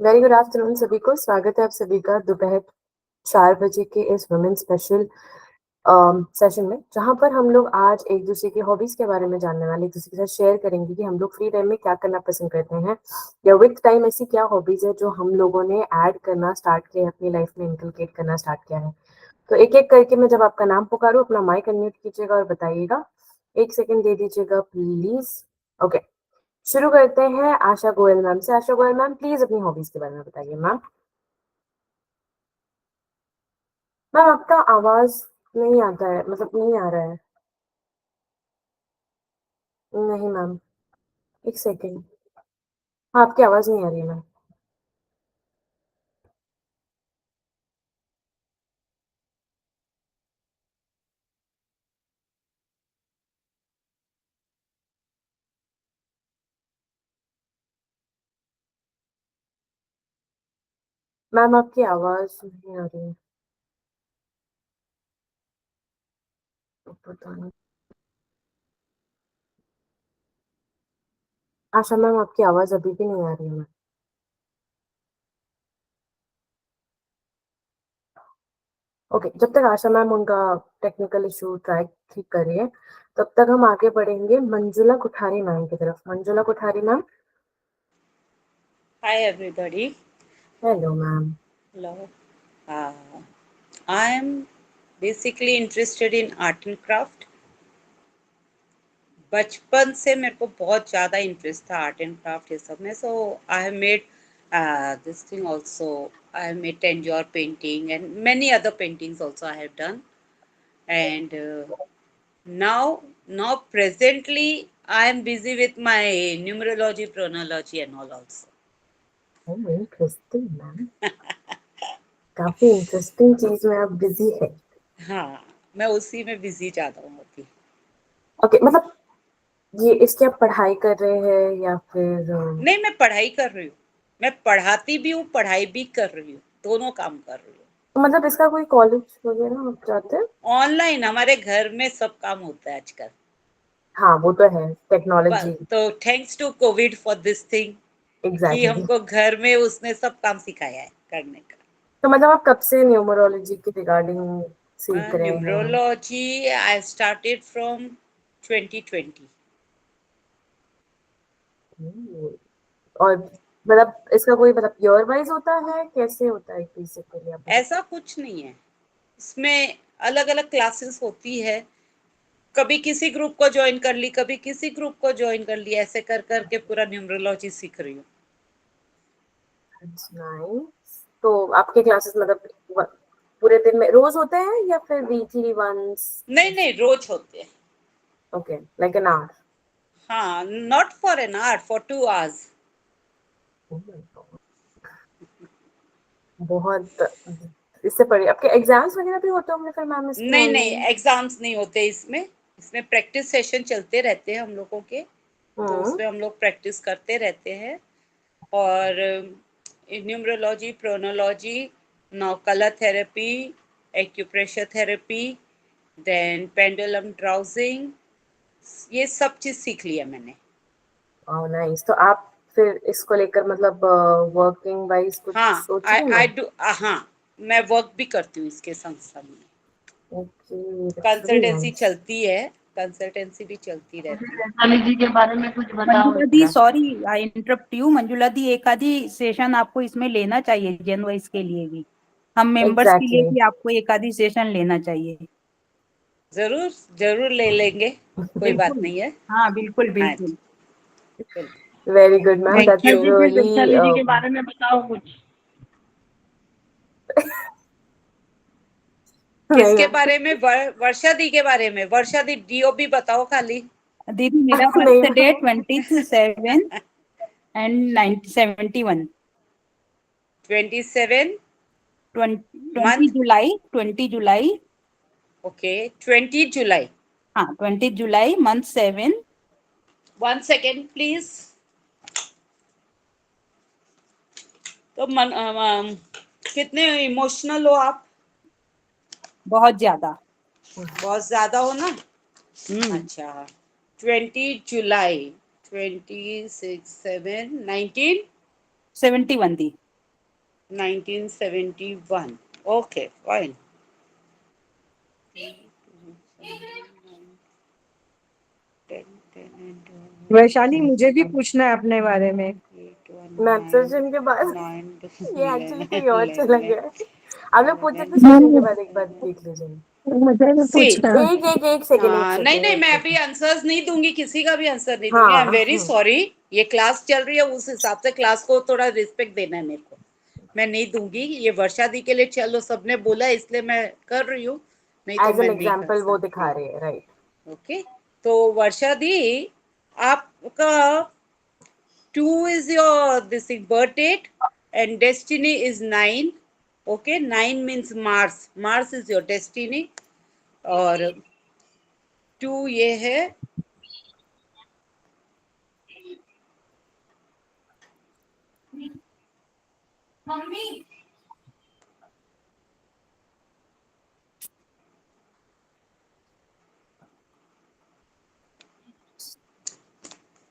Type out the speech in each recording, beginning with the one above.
Very good afternoon सभी को। स्वागत है आप सभी का दोपहर 4 बजे के इस वुमेन स्पेशल सेशन में, जहाँ पर हम लोग आज एक दूसरे की हॉबीज के बारे में जानने वाले, एक दूसरे के साथ शेयर करेंगे कि हम लोग फ्री टाइम में क्या करना पसंद करते हैं, या विद टाइम ऐसी क्या हॉबीज है जो हम लोगों ने ऐड करना स्टार्ट किया है, अपनी लाइफ में इंकलकेट करना स्टार्ट किया है। तो एक एक करके मैं जब आपका नाम पुकारूं, अपना माइक अनम्यूट कीजिएगा और बताइएगा। 1 सेकेंड दे दीजिएगा प्लीज। ओके, शुरू करते हैं आशा गोयल मैम से। आशा गोयल मैम, प्लीज अपनी हॉबीज के बारे में बताइए मैम। मैम आपका आवाज नहीं आता है, मतलब नहीं आ रहा है। नहीं मैम, 1 सेकेंड। हाँ, आपकी आवाज नहीं आ रही है मैम। मैम आपकी आवाज नहीं आ रही है, तो पता नहीं। आशा मैम आपकी आवाज अभी भी नहीं आ रही है मैम। ओके, जब तक आशा मैम उनका टेक्निकल इशू ट्राई ठीक कर रही है, तब तक हम आगे बढ़ेंगे मंजुला कुठारी मैम की तरफ। Manjula Kuthari ma'am. Hi everybody. Hello ma'am. Hello. Uh, I am basically interested in art and craft. बचपन से मेरे को बहुत ज़्यादा इंटरेस्ट था आर्ट एंड क्राफ्ट ये सब में. So I have made this thing also. I have made Tanjore painting and many other paintings also I have done. And now presently I am busy with my numerology, chronology and all also. Interesting ma'am, काफी interesting चीज में आप busy है। हाँ, मैं उसी में busy ज़्यादा हूँ अभी. ओके, मतलब ये इसकी आप पढ़ाई कर रहे हैं या फिर नहीं, मैं पढ़ाई कर रही हूँ. मैं पढ़ाती भी हूँ, पढ़ाई भी कर रही हूँ, दोनों काम कर रही हूँ. मतलब इसका कोई कॉलेज वगैरह आप जाते हैं? ऑनलाइन हमारे घर में सब काम होता है आजकल. हाँ, वो तो है, टेक्नोलॉजी। तो thanks to COVID for this thing कि एग्जैक्टली। हमको घर में उसने सब काम सिखाया है करने का. तो मतलब आप कब से न्यूमरोलॉजी के रिगार्डिंग सीख रहे हैं? Numerology I started from 2020. और मतलब इसका कोई मतलब ईयर वाइज होता है, कैसे होता है बेसिकली, आप बता। ऐसा कुछ नहीं है. इसमें अलग अलग क्लासेस होती है. कभी किसी ग्रुप को ज्वाइन कर ली, कभी किसी ग्रुप को ज्वाइन कर ली, ऐसे कर करके पूरा न्यूमरोलॉजी सीख रही हूँ. नाइस। तो आपके क्लासेस मतलब पूरे दिन में रोज होते हैं या फिर वीकली वंस? नहीं नहीं, रोज होते हैं. Okay, like an hour. हाँ, not for an hour, for 2 hours. बहुत। इससे पढ़िए, आपके एग्जाम्स वगैरह भी होते होंगे फिर मैम इसके नहीं नहीं, ऑनलाइन? एग्जाम्स नहीं होते इसमें. इसमें प्रैक्टिस सेशन चलते रहते हैं हम लोगों के. तो हम्म। उसमें हम लोग प्रैक्टिस करते रहते हैं. और न्यूमरोलॉजी, प्रोनोलॉजी, नौ colour therapy, acupressure therapy, then pendulum dowsing, ये सब चीज़ सीख लिया मैंने. Oh nice. तो आप फिर इसको लेकर मतलब वर्किंग वाइज कुछ हाँ, सोच आई रहे आई हैं? डू. हाँ, मैं वर्क भी करती हूँ इसके संग संग में. Okay, that's very consultancy nice. चलती है, कंसल्टेंसी भी चलती रहती है. वैशाली जी के बारे में कुछ बताओ मंजुला दी, जरा। Sorry I interrupt you. Manjula di, एक आधी सेशन आपको इसमें लेना चाहिए, जेन वाइज के लिए भी, हम मेंबर्स के लिए एग्जैक्टली। भी आपको एक आधी सेशन लेना चाहिए। जरूर जरूर ले लेंगे, कोई बात बिल्कुल, नहीं है. हाँ बिल्कुल हाँ बिल्कुल। जी, बिल्कुल. Very good ma'am, thank that's you. जी, फिर रियली। वैशाली जी के बारे में बताओ कुछ। नहीं किसके मैम। बारे में? वर्षा दी के बारे में. वर्षा दी, डीओ भी बताओ खाली. दीदी, मेरा नहीं birth day ma'am. 27 and 1971। 27 20 month. July, 20 July. Okay, 20 जुलाई. हाँ, 20 जुलाई, मंथ 7। 1 second please. तो कितने इमोशनल हो आप? बहुत ज्यादा। बहुत ज्यादा हो ना. हम्म। अच्छा. 20 जुलाई, 26, 7, 19. 71 दी। 1971. Okay, fine. वैशाली मुझे भी पूछना है अपने बारे में। मैथ सेशन के बाद ये एक्चुअली कहीं और चला गया है। आप लोग पूछ सकते सेशन के बाद एक बार देख लीजिए। मुझे भी पूछना है। एक सेकंड नहीं नहीं, मैं अभी आंसर्स नहीं दूंगी, किसी का भी आंसर नहीं हाँ, दूंगी। आई एम वेरी सॉरी, ये क्लास चल रही है, उस हिसाब से क्लास को थोड़ा रिस्पेक्ट देना है मेरे को। मैं नहीं दूंगी, ये वर्षा दी के लिए चलो सबने बोला इसलिए मैं कर रही हूँ, नहीं तो एज मैं एन नहीं कर एग्जांपल वो सकती। दिखा रहे हैं, राइट? ओके, तो वर्षा दी आपका 2 is your this thing birth date and destiny is 9. Okay, 9 means Mars. Mars is your destiny और 2 ये है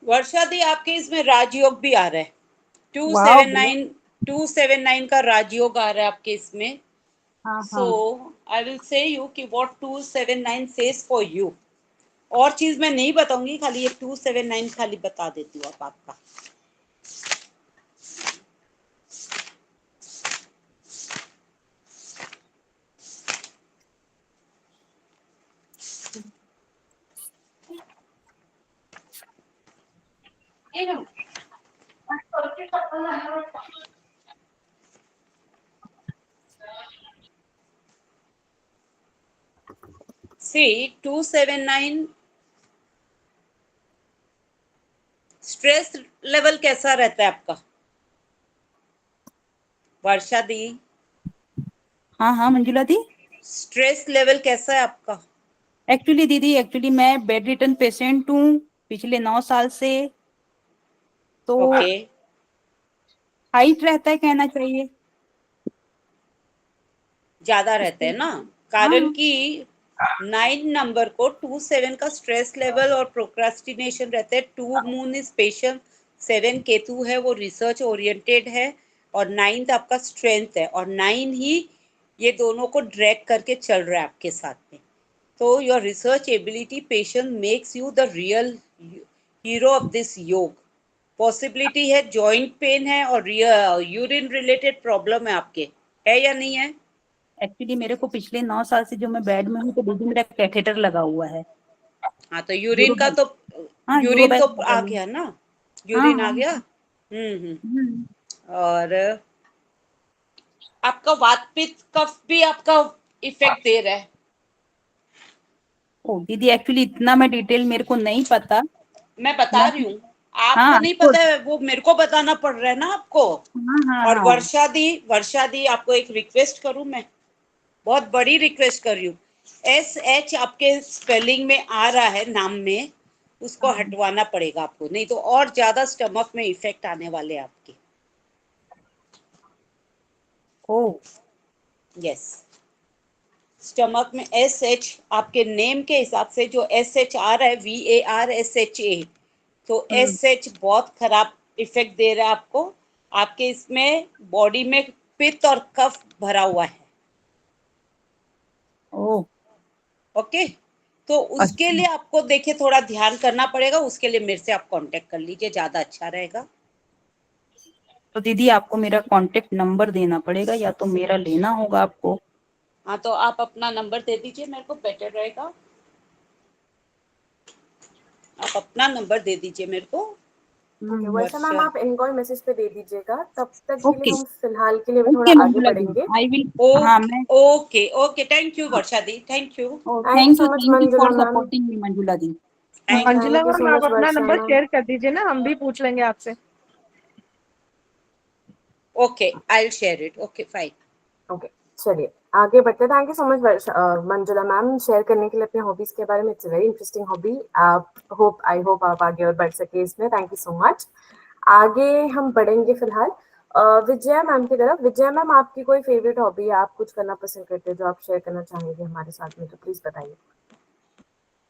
वर्षा दी, आपके इसमें राजयोग भी आ रहा है। 279 का राजयोग आ रहा है आपके इसमें। हाँ सो हाँ आई विल से यू कि व्हाट 279 सेज फॉर यू। और चीज मैं नहीं बताऊंगी, खाली ये 279 खाली बता देती हूँ आपका। See, 279 स्ट्रेस लेवल कैसा रहता है आपका वर्षा दी? हाँ हाँ मंजुला दी। स्ट्रेस लेवल कैसा है आपका? एक्चुअली दीदी, एक्चुअली मैं बेड रिटर्न पेशेंट हूँ पिछले 9 साल से, तो ओके, हाइट रहता है कहना चाहिए। ज्यादा रहते हैं ना, कारण हाँ कि 9 नंबर को 27 का स्ट्रेस लेवल और प्रोक्रास्टिनेशन रहते हैं। 2 मून इज पेशेंस, 7 केतु है, वो रिसर्च ओरिएंटेड है, और 9th आपका स्ट्रेंथ है, और 9 ही ये दोनों को ड्रैग करके चल रहा है आपके साथ में। तो your research ability patience makes you the real hero of this योग। पॉसिबिलिटी है जॉइंट पेन है और यूरिन रिलेटेड प्रॉब्लम है आपके, है या नहीं है? एक्चुअली मेरे को पिछले 9 साल से जो मैं बेड में हूँ, तो दीदी मेरा कैथेटर लगा हुआ है। हाँ, तो यूरिन का तो हाँ यूरिन यूरोबैग तो लगा आ हुआ है। गया ना, हाँ यूरिन आ हाँ गया। हम्म। और आपका वात पित्त कफ भी आपका इफेक्ट दे रहा है। ओ दीदी, एक्चुअली इतना मैं डिटेल मेरे को नहीं पता। मैं बता मैं रही हूँ, आपको हाँ नहीं तो पता है, वो मेरे को बताना पड़ रहा है ना आपको। हाँ हाँ और हाँ वर्षा दी आपको एक रिक्वेस्ट करूं मैं, बहुत बड़ी रिक्वेस्ट कर रही हूँ। SH आपके स्पेलिंग में आ रहा है नाम में, उसको हटवाना पड़ेगा आपको, नहीं तो और ज्यादा स्टमक में इफेक्ट आने वाले हैं आपके। ओ यस, स्टमक में SH आपके नेम के हिसाब से जो SH आ रहा है, VARSHA, तो हम्म SH बहुत खराब इफेक्ट दे रहा है आपको। आपके इसमें बॉडी में पित्त और कफ भरा हुआ है। ओ ओके, तो उसके अच्छा। लिए आपको देखिए थोड़ा ध्यान करना पड़ेगा, उसके लिए मेरे से आप कांटेक्ट कर लीजिए, ज्यादा अच्छा रहेगा। तो दीदी आपको मेरा कांटेक्ट नंबर देना पड़ेगा या तो मेरा लेना होगा आपको? हाँ, तो आप अपना नंबर दे दीजिए मेरे को, बेटर रहेगा। आप अपना नंबर दे दीजिए मेरे को। ओके वर्षा मैम, वर्षा, आप इनको मैसेज पे दे दीजिएगा। तब तक के लिए ओके हम फिलहाल के लिए भी थोड़ा ओके आगे मंजुला दी, बढ़ेंगे। I will. हाँ ओके मैं okay okay, thank you Varsha di, thank you. Thank you so much thank you Manjula for ma'am. Supporting me Manjula di. Thank you. Manjula thank you ma'am, so आप मच अपना वर्षा नंबर मैम। शेयर कर दीजिए ना, हम भी पूछ लेंगे आपसे। Okay, I will share it, okay fine. Okay, चलिए आगे बढ़ते हैं। Thank you so much Manjula ma'am share करने के लिए अपने हॉबीज के बारे में। It's very interesting hobby. आप आई होप आप आगे और बढ़ सके इसमें। Thank you so much. आगे हम बढ़ेंगे फिलहाल विजया मैम की तरफ। विजया मैम, आपकी कोई फेवरेट हॉबी है, आप कुछ करना पसंद करते हैं जो आप शेयर करना चाहेंगे हमारे साथ में, तो प्लीज बताइए।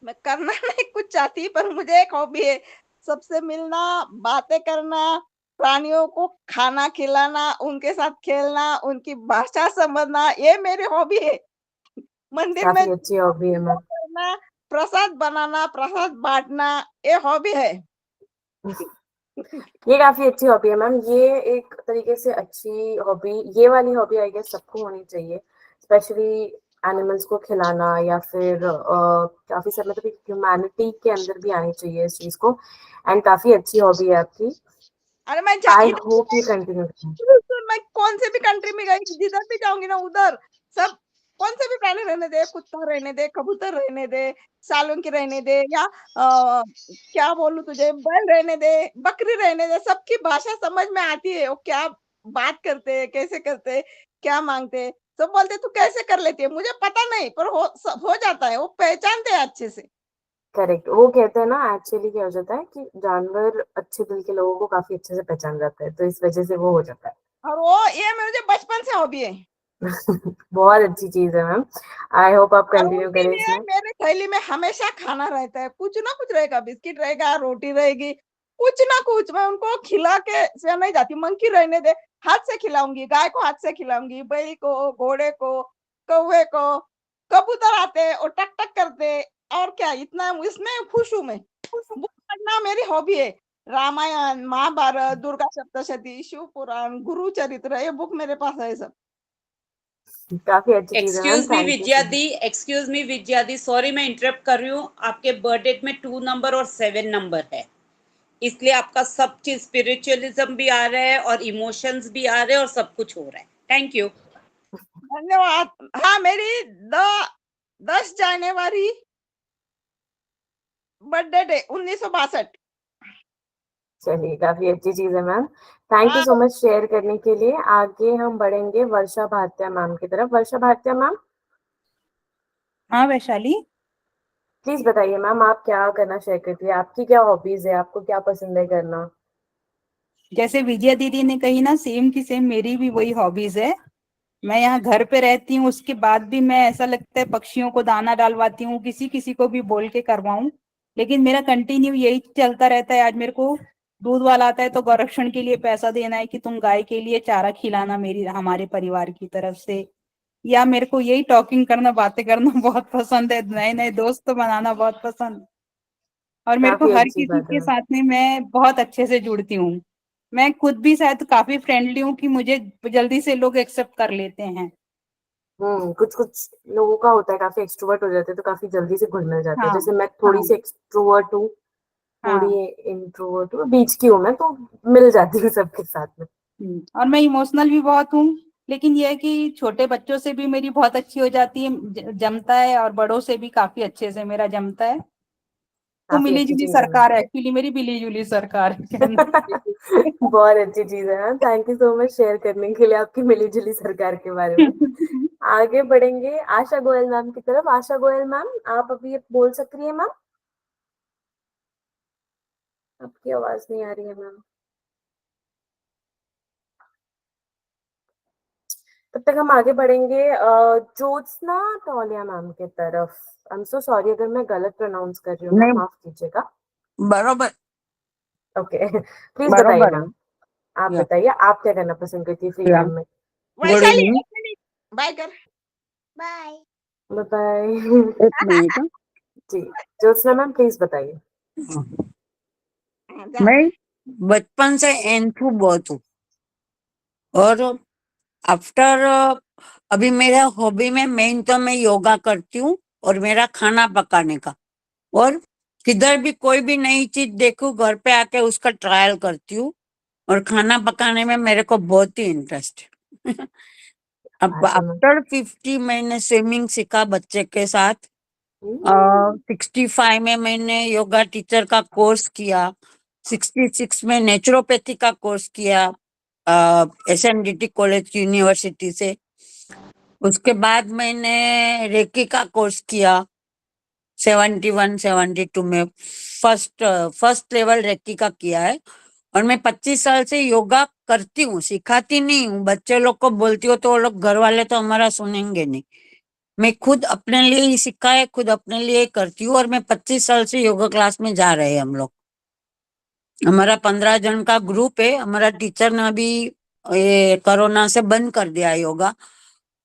मैं करना नहीं कुछ चाहती, पर मुझे एक हॉबी है, सबसे मिलना, बातें करना, प्राणियों को खाना खिलाना, उनके साथ खेलना, उनकी भाषा समझना, ये मेरी हॉबी है। मंदिर में काफी अच्छी हॉबी है मैम। करना, प्रसाद बनाना, प्रसाद बांटना, ये हॉबी है। ये काफी अच्छी हॉबी है मैम। ये एक तरीके से अच्छी हॉबी, ये वाली हॉबी आई गेस सबको होनी चाहिए, स्पेशली एनिमल्स को खिलाना, या फिर काफी सब मतलब ह्यूमैनिटी के अंदर भी आनी चाहिए इस चीज को। एंड काफी अच्छी हॉबी है आपकी। अरे मैं आई होप ये कंटिन्यू करें। मैं कौन से भी कंट्री में गई, जिधर भी जाऊंगी ना, उधर सब कौन से भी प्राणी रहने दे, कुत्ता रहने दे, कबूतर रहने दे, सालुंकी रहने दे, या क्या बोलूं तुझे, बैल रहने दे, बकरी रहने दे, सबकी भाषा समझ में आती है। वो क्या बात करते हैं, कैसे करते हैं, क्या मांगते हैं, सब बोलते तू कैसे कर लेती है, मुझे पता नहीं, पर हो जाता है, वो पहचानते हैं अच्छे से। करेक्ट, वो कहते हैं ना, एक्चुअली क्या हो जाता है कि जानवर अच्छे दिल के लोगों को काफी अच्छे से पहचान जाता है, तो इस वजह से वो हो जाता है। और वो ये मुझे बचपन से हॉबी है। बहुत अच्छी चीज है मैम। आई होप आप और कंटिन्यू उनके करें लिए इसमें। मेरे थैली में हमेशा खाना रहता है, कुछ ना कुछ रहेगा, बिस्किट रहेगा, रोटी रहेगी, कुछ ना कुछ। मैं उनको खिला के से नहीं जाती, मंकी रहने दे, हाथ से खिलाऊंगी, गाय को हाथ से खिलाऊंगी, बैल को, घोड़े को, कौवे को, कबूतर आते और टक टक करते, और क्या, इतना इसमें खुश हूं मैं। बुक पढ़ना मेरी हॉबी है। रामायण, महाभारत, दुर्गा सप्तशती, शिव पुराण, गुरु चरित्र, ये बुक मेरे पास है सब। काफी अच्छी चीज है ma'am, thank you. Excuse me Vidya the, sorry मैं इंटरप्ट कर रही हूँ। आपके बर्थडे में 2 नंबर और 7 नंबर है, इसलिए आपका सब चीज स्पिरिचुअलिज्म भी आ रहा है और इमोशंस भी आ रहे हैं और सब कुछ हो रहा है। Thank you. धन्यवाद। हाँ, मेरी 10 जनवरी बर्थडे डे 1962। चलिए, काफी अच्छी चीज है मैम। थैंक यू हाँ, सो मच शेयर करने के लिए। आगे हम बढ़ेंगे वर्षा भाटिया मैम की तरफ। वर्षा भाटिया मैम, हाँ वैशाली। प्लीज बताइए मैम, आप क्या करना शेयर करती है, आपकी क्या हॉबीज है, आपको क्या पसंद है करना? जैसे विजया दीदी ने कही ना, सेम की सेम मेरी भी वही हॉबीज है। मैं यहाँ घर पे रहती हूँ, उसके बाद भी मैं, ऐसा लगता है, पक्षियों को दाना डालवाती हूँ, किसी किसी को भी बोल के करवाऊं, लेकिन मेरा कंटिन्यू यही चलता रहता है। आज मेरे को दूध वाला आता है तो गौरक्षण के लिए पैसा देना है कि तुम गाय के लिए चारा खिलाना, मेरी हमारे परिवार की तरफ से। या मेरे को यही टॉकिंग करना, बातें करना बहुत पसंद है, नए नए दोस्त बनाना बहुत पसंद। और मेरे को काफी हर अच्छी किसी बात है के मैम। साथ में मैं बहुत अच्छे से जुड़ती हूँ। मैं खुद भी शायद काफी फ्रेंडली हूँ कि मुझे जल्दी से लोग एक्सेप्ट कर लेते हैं। कुछ कुछ लोगों का होता है, काफी एक्सट्रोवर्ट हो जाते हैं तो काफी जल्दी से घुल मिल जाते हैं। हाँ जैसे मैं हाँ थोड़ी सी एक्सट्रोवर्ट हूँ, थोड़ी हाँ। इंट्रोवर्ट हूँ, बीच की हूँ मैं, तो मिल जाती हूँ सबके साथ में। और मैं इमोशनल भी बहुत हूँ, लेकिन यह है कि छोटे बच्चों से भी मेरी बहुत अच्छी हो जाती है, जमता है, और बड़ों से भी काफी अच्छे से मेरा जमता है। तो काफी मिली अच्छी जुली चीज है सरकार है, एक्चुअली मेरी मिली जुली सरकार है कहना। बहुत अच्छी चीज है ma'am. Thank you so much share करने के लिए आपकी मिली जुली सरकार के बारे में। आगे बढ़ेंगे आशा गोयल मैम की तरफ। आशा गोयल मैम, आप अभी ये बोल सकती है मैम? आपकी आवाज नहीं आ रही है मैम। तब तक हम आगे बढ़ेंगे ज्योत्सना टोलिया मैम की तरफ। आई एम सो सॉरी अगर मैं गलत प्रोनाउंस कर रही हूँ मैम, नहीं, माफ कीजिएगा। बरोबर ओके प्लीज बताइए बरोबर है। मैम। आप या बताइए, आप क्या करना पसंद करती है फ्री या टाइम में? Good Vaishali, evening. 1 minute, bye कर। बाय। Bye bye. एक मिनट हाँ। जी, ज्योत्सना मैम प्लीज बताइए। मैं बचपन से एंथू बहुत हूँ, और आफ्टर अभी मेरा हॉबी में मेन तो मैं योगा करती हूँ और मेरा खाना पकाने का। और किधर भी कोई भी नई चीज देखूं, घर पे आके उसका ट्रायल करती हूँ। और खाना पकाने में मेरे को बहुत ही इंटरेस्ट है। अब बात है मैम। आफ्टर 50 मैंने स्विमिंग सीखा बच्चे के साथ। हम्म, 65 में मैंने योगा टीचर का कोर्स किया। 66 में नेचुरोपैथी का कोर्स किया SNDT कॉलेज यूनिवर्सिटी से। उसके बाद मैंने रेकी का कोर्स किया 71-72 में। फर्स्ट लेवल रेकी का किया है। और मैं 25 साल से योगा करती हूँ, सिखाती नहीं हूँ। बच्चे लोग को बोलती हो तो वो लोग, घर वाले तो हमारा सुनेंगे नहीं। मैं खुद अपने लिए ही सीखा है, खुद अपने लिए ही करती हूँ। और मैं 25 साल से योगा क्लास में जा रहे हैं हम लोग। हमारा 15 जन का ग्रुप है। हमारा टीचर ने अभी ये कोरोना से बंद कर दिया योगा,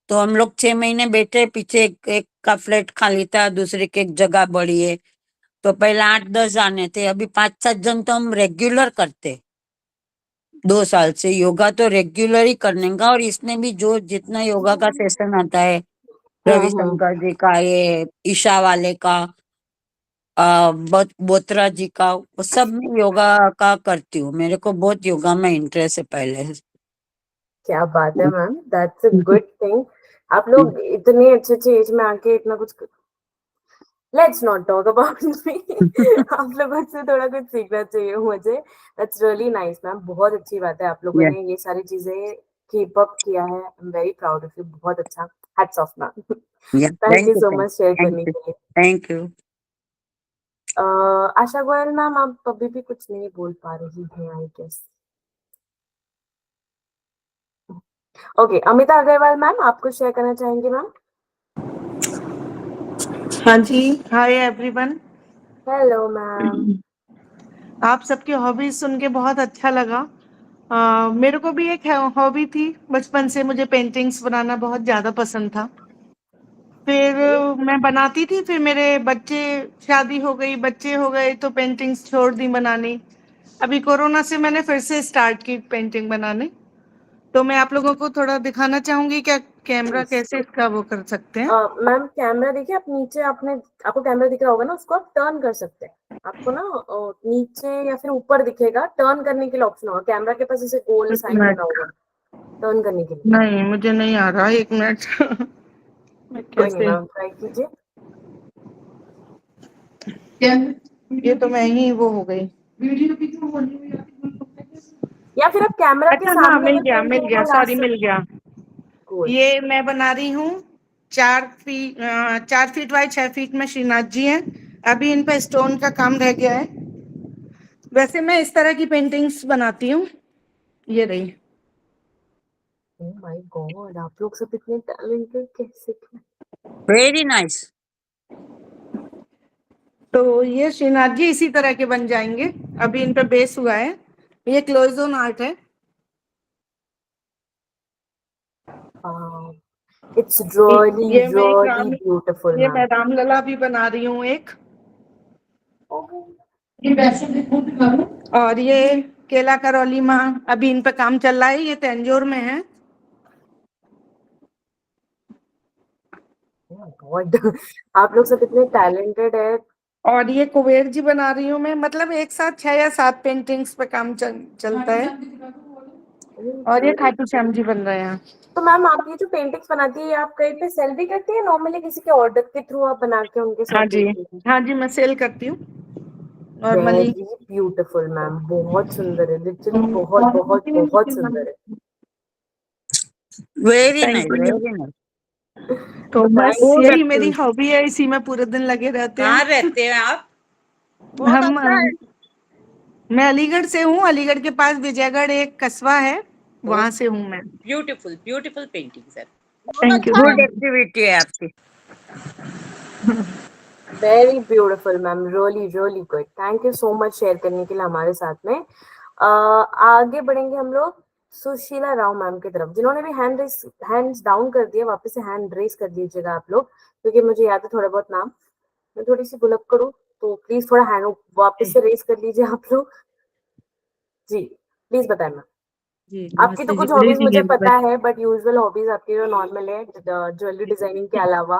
तो हम लोग 6 महीने बैठे। पीछे एक का फ्लैट खाली था, दूसरे की एक जगह बड़ी है, तो पहले 8-10 जाने थे, अभी 5-7 जन तो हम रेगुलर करते। 2 साल से योगा तो रेगुलर ही करने का। और इसने भी जो जितना योगा का सेशन आता है, रविशंकर जी का, ये ईशा वाले का, बोत्रा जी का, वो सब में योगा का करती हूँ। मेरे को बहुत योगा में इंटरेस्ट है पहले से। क्या बात है ma'am, that's a good thing. आप लोग इतने अच्छे एज में आके इतना कुछ, let's not talk about me. आप लोगों से थोड़ा कुछ सीखना चाहिए मुझे। दैट्स रियली नाइस मैम, बहुत अच्छी बात है आप लोगों Yeah. ने ये सारी चीजें कीप अप किया है। I am very proud of you, बहुत अच्छा, hats off ma'am. Yeah, thank you you, so much share thank करने you, के लिए। thank you. Asha Goyal ma'am, आप अभी भी कुछ नहीं बोल पा रही हैं I guess. Okay, Amita Agarwal ma'am, आप कुछ शेयर करना चाहेंगे मैम? हाँ जी, हाय एवरीवन। Hello ma'am. आप सबकी हॉबीज सुन के बहुत अच्छा लगा। मेरे को भी एक हॉबी थी बचपन से, मुझे पेंटिंग्स बनाना बहुत ज्यादा पसंद था। फिर मैं बनाती थी, फिर मेरे बच्चे, शादी हो गई, बच्चे हो गए, तो पेंटिंग्स छोड़ दी बनानी। अभी कोरोना से मैंने फिर से स्टार्ट की पेंटिंग बनाने। तो मैं आप लोगों को थोड़ा दिखाना चाहूंगी क्या कैमरा कैसे इसका वो कर सकते हैं। मैम कैमरा देखिए, आप नीचे, आपको कैमरा दिख रहा होगा ना, उसको आप टर्न कर सकते हैं। आपको ना नीचे या फिर ऊपर दिखेगा, टर्न करने के लिए ऑप्शन होगा, कैमरा के पास ऐसे गोल एक साइन मिनट, बना होगा टर्न करने के लिए। नहीं मुझे नहीं आ रहा, एक मिनट। मैं कोई नहीं कैसे, मैम, ट्राई कीजिए। ये तो मैं ही वो हो गई। या फिर आप कैमरा के अच्छा हाँ, सामने मिल भी गया पेंटिंग को ला सॉरी, सकते। मिल गया। Good. ये मैं बना रही हूँ 4 फीट बाय 6 फीट में श्रीनाथ जी हैं। अभी इन पे स्टोन का काम रह गया है। वैसे मैं इस तरह की पेंटिंग्स बनाती हूँ। ये रही। Oh my God, आप लोग सब इतने टैलेंटेड कैसे थे? Very nice. तो ये श्रीनाथ जी इसी तरह के बन जाएंगे। अभी इन पे बेस हुआ है। ये क्लोजोन आर्ट है। It's really ये मैं एक really beautiful ये मैम। मैं रामलला भी बना रही हूँ एक। और ये केला करौली माँ, अभी इन पे काम चल रहा है, ये तंजौर में है। Oh my God, आप लोग सब इतने टैलेंटेड है। और ये कुबेर जी बना रही हूँ मैं, मतलब एक साथ 6 या 7 पेंटिंग्स पे काम चलता है। और ये खाटू श्याम जी बन रहे हैं। तो मैम, आप ये जो पेंटिंग्स बनाती है, आप कहीं पे सेल भी करती है, नॉर्मली किसी के ऑर्डर के थ्रू आप बना के उनके साथ हाँ जी, देती है? हाँ जी, मैं सेल करती हूँ नॉर्मली। वेरी ब्यूटीफुल मैम, बहुत सुंदर है, लिटरली बहुत बहुत बहुत सुंदर है। Very thank nice, you. very nice. तो बस Good यही मेरी activity. हॉबी है, इसी में पूरे दिन लगे रहते कहाँ हैं। रहते हैं आप? बहुत हम अच्छा है। मैं अलीगढ़ से हूँ। अलीगढ़ के पास विजयगढ़ एक कस्बा है, वहां से हूँ मैं। ब्यूटीफुल ब्यूटीफुल पेंटिंग सर, बहुत थैंक यू। अच्छा है। Good activity है आपकी। Very beautiful ma'am, really really good. Thank you so much share करने के लिए हमारे साथ में। आगे बढ़ेंगे हम लोग सुशीला राव मैम की तरफ, जिन्होंने भी हैंड्स डाउन कर दिए। वापस से हैंड रेस कर दीजिएगा आप लोग, क्योंकि मुझे याद है थोड़ा बहुत नाम। मैं थोड़ी सी बुलअप करूँ तो प्लीज थोड़ा हैंड वापस से रेस कर लीजिए आप लोग। जी प्लीज बताएं मैम। जी आपकी तो नमस्ते जी, कुछ गुड हॉबीज इवनिंग मुझे पता एवरीबॉडी। है, बट यूजुअल हॉबीज आपकी जो नॉर्मल है ज्वेलरी डिजाइनिंग के अलावा,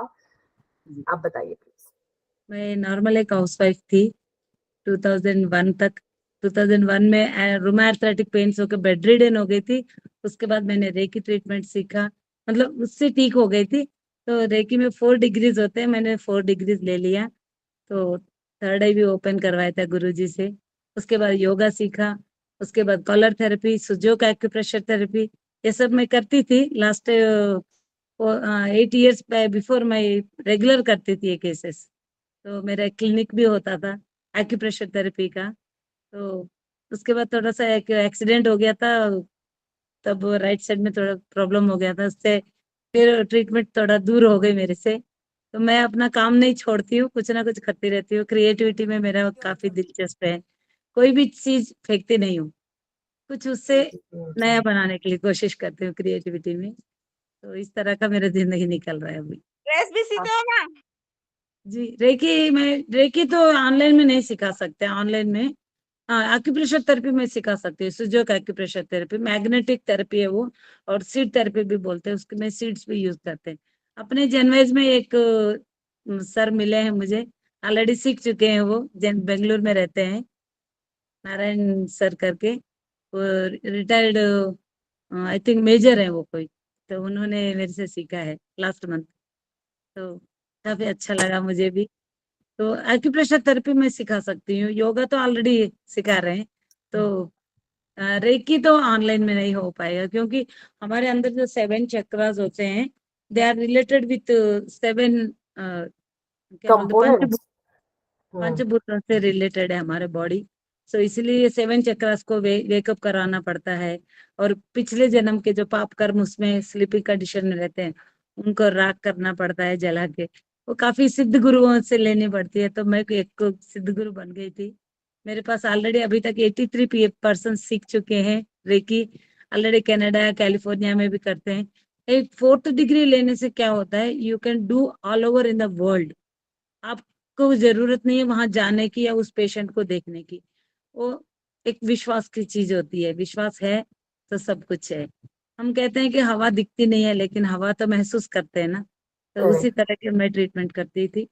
आप बताइए प्लीज। मैं नॉर्मल एक हाउसवाइफ थी 2001 तक। 2001 में रूमाटोलॉजिक पेन्स होकर बेड रिडन हो गई थी। उसके बाद मैंने रेकी ट्रीटमेंट सीखा, मतलब उससे ठीक हो गई थी। तो रेकी में 4 डिग्रीज होते हैं, मैंने 4 डिग्रीज ले लिया। तो 3rd आई भी ओपन करवाया था गुरुजी से। उसके बाद योगा सीखा, उसके बाद colour therapy, Sujok acupressure therapy, ये सब मैं करती थी। लास्ट 8 years बिफोर मैं रेगुलर करती थी ये केसेस। तो मेरा क्लिनिक भी होता था एक्यूप्रेशर थेरेपी का। तो उसके बाद थोड़ा सा एक एक्सीडेंट हो गया था, तब राइट साइड में थोड़ा प्रॉब्लम हो गया था, उससे फिर ट्रीटमेंट थोड़ा दूर हो गई मेरे से। तो मैं अपना काम नहीं छोड़ती हूँ, कुछ ना कुछ करती रहती हूँ। क्रिएटिविटी में मेरा काफी दिलचस्प है। कोई भी चीज फेंकती नहीं हूँ, कुछ उससे नया बनाने के लिए कोशिश करती हूँ क्रिएटिविटी में। तो इस तरह का मेरा जिंदगी निकल रहा है अभी। ड्रेस भी सीते हो ना? जी, रेकी तो ऑनलाइन में नहीं सिखा सकते। ऑनलाइन में हाँ, एक्यूप्रेशर थेरेपी में सिखा सकती हूँ। Sujok acupressure therapy magnetic therapy है वो, और सीड थेरेपी भी बोलते हैं, उसमें सीड्स भी यूज करते हैं। अपने जनवेज में एक सर मिले हैं मुझे, ऑलरेडी सीख चुके हैं वो, बेंगलुरु में रहते हैं, नारायण सर करके, वो रिटायर्ड आई थिंक मेजर है वो कोई, तो उन्होंने मेरे से सीखा है लास्ट मंथ, तो काफी अच्छा लगा मुझे भी। तो एक्यूप्रेशर थेरेपी में सिखा सकती हूँ, योगा तो ऑलरेडी सिखा रहे हैं, तो रेकी तो ऑनलाइन में नहीं हो पाएगा, क्योंकि हमारे अंदर जो 7 चक्रास होते हैं, दे आर रिलेटेड विथ 7 क्या बोलते कंपोनेंट्स। पंचभूतों से रिलेटेड है हमारे बॉडी। सो इसलिए 7 चक्रास को वेकअप कराना पड़ता है, और पिछले जन्म के जो पाप कर्म उसमें स्लीपिंग कंडीशन में रहते हैं, उनको राख करना पड़ता है जला के। वो काफी सिद्ध गुरुओं से लेनी पड़ती है, तो मैं एक सिद्ध गुरु बन गई थी। मेरे पास ऑलरेडी अभी तक 83% सीख चुके हैं रेकी, ऑलरेडी कनाडा कैलिफोर्निया में भी करते हैं। एक 4th डिग्री लेने से क्या होता है, you can do all over in the world. आपको जरूरत नहीं है वहां जाने की या उस पेशेंट को देखने की, वो एक विश्वास की चीज होती है, विश्वास है तो सब कुछ है। हम कहते हैं कि हवा दिखती नहीं है, लेकिन हवा तो महसूस करते हैं ना, तो उसी तरह के मैं ट्रीटमेंट करती थी।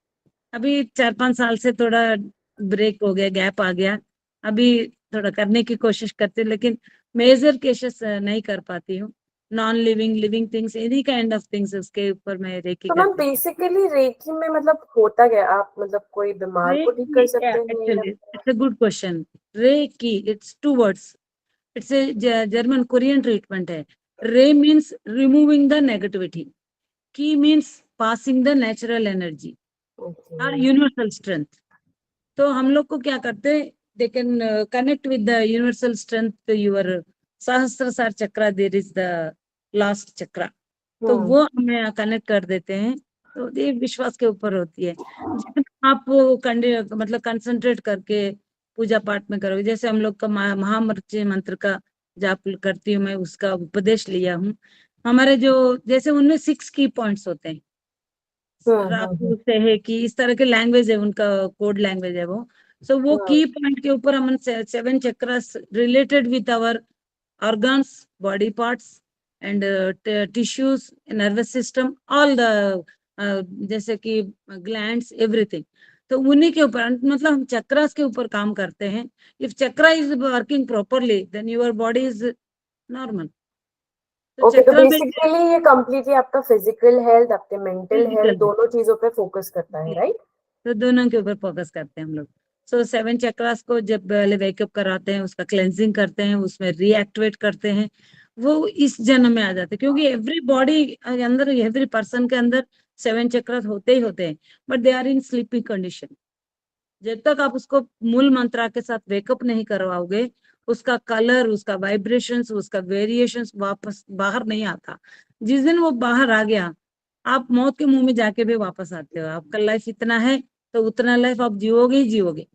अभी 4-5 साल से थोड़ा ब्रेक हो गया, गैप आ गया, अभी थोड़ा करने की कोशिश करती हूँ, लेकिन मेजर केसेस नहीं कर पाती हूँ। Non living living things, any kind of things, उसके ऊपर मैं रेकी तो मैम करती हूँ। बेसिकली रेकी में मतलब होता क्या, आप मतलब कोई बीमार को ठीक कर सकते हैं Actually, या? it's a good question. Reiki, it's 2 words. It's a German Korean treatment है. Re means removing the negativity. Ki means passing the natural energy or universal strength. तो हम लोग को क्या करते हैं, they can connect with the universal strength, your सहस्त्रसार chakra, there is the last चक्रा, तो वो हमें कनेक्ट कर देते हैं। तो ये विश्वास के ऊपर होती है, जितना आप मतलब कंसंट्रेट करके पूजा पाठ में करोगे। जैसे हम लोग का महामृत्युंजय मंत्र का जाप करती हूँ मैं, उसका उपदेश लिया हूँ। हमारे जो जैसे उनमें 6 की पॉइंट्स होते हैं, राहु से है कि इस तरह के लैंग्वेज है, उनका कोड लैंग्वेज है वो। सो वो की पॉइंट के ऊपर हम 7 chakras related with our organs, body parts, and tissues, nervous system, all the जैसे कि glands, everything, तो उन्हीं के ऊपर मतलब हम चक्रास के ऊपर काम करते हैं। If chakra is working properly, then your body is normal. तो ओके, तो चक्रा में बेसिकली ये कंप्लीटली आपका फिजिकल हेल्थ, आपके मेंटल हेल्थ, Physical. दोनों चीजों पे फोकस करता है, राइट? तो दोनों के ऊपर फोकस करते हैं हम लोग। सो 7 चक्रास को जब पहले वेकअप कराते हैं, उसका क्लेंजिंग करते हैं, उसमें रीएक्टिवेट करते हैं, वो इस जन्म में आ जाते हैं, क्योंकि एवरी बॉडी अंदर, एवरी पर्सन के अंदर 7 चक्रास होते ही होते हैं, but they are in sleeping condition. जब तक आप उसको मूल मंत्रा के साथ वेकअप नहीं करवाओगे, उसका कलर, उसका वाइब्रेशंस, उसका वेरिएशंस वापस बाहर नहीं आता। जिस दिन वो बाहर आ गया, आप मौत के मुंह में जाके भी वापस आते हो। आपका लाइफ इतना है तो उतना लाइफ आप जियोगे ही जियोगे।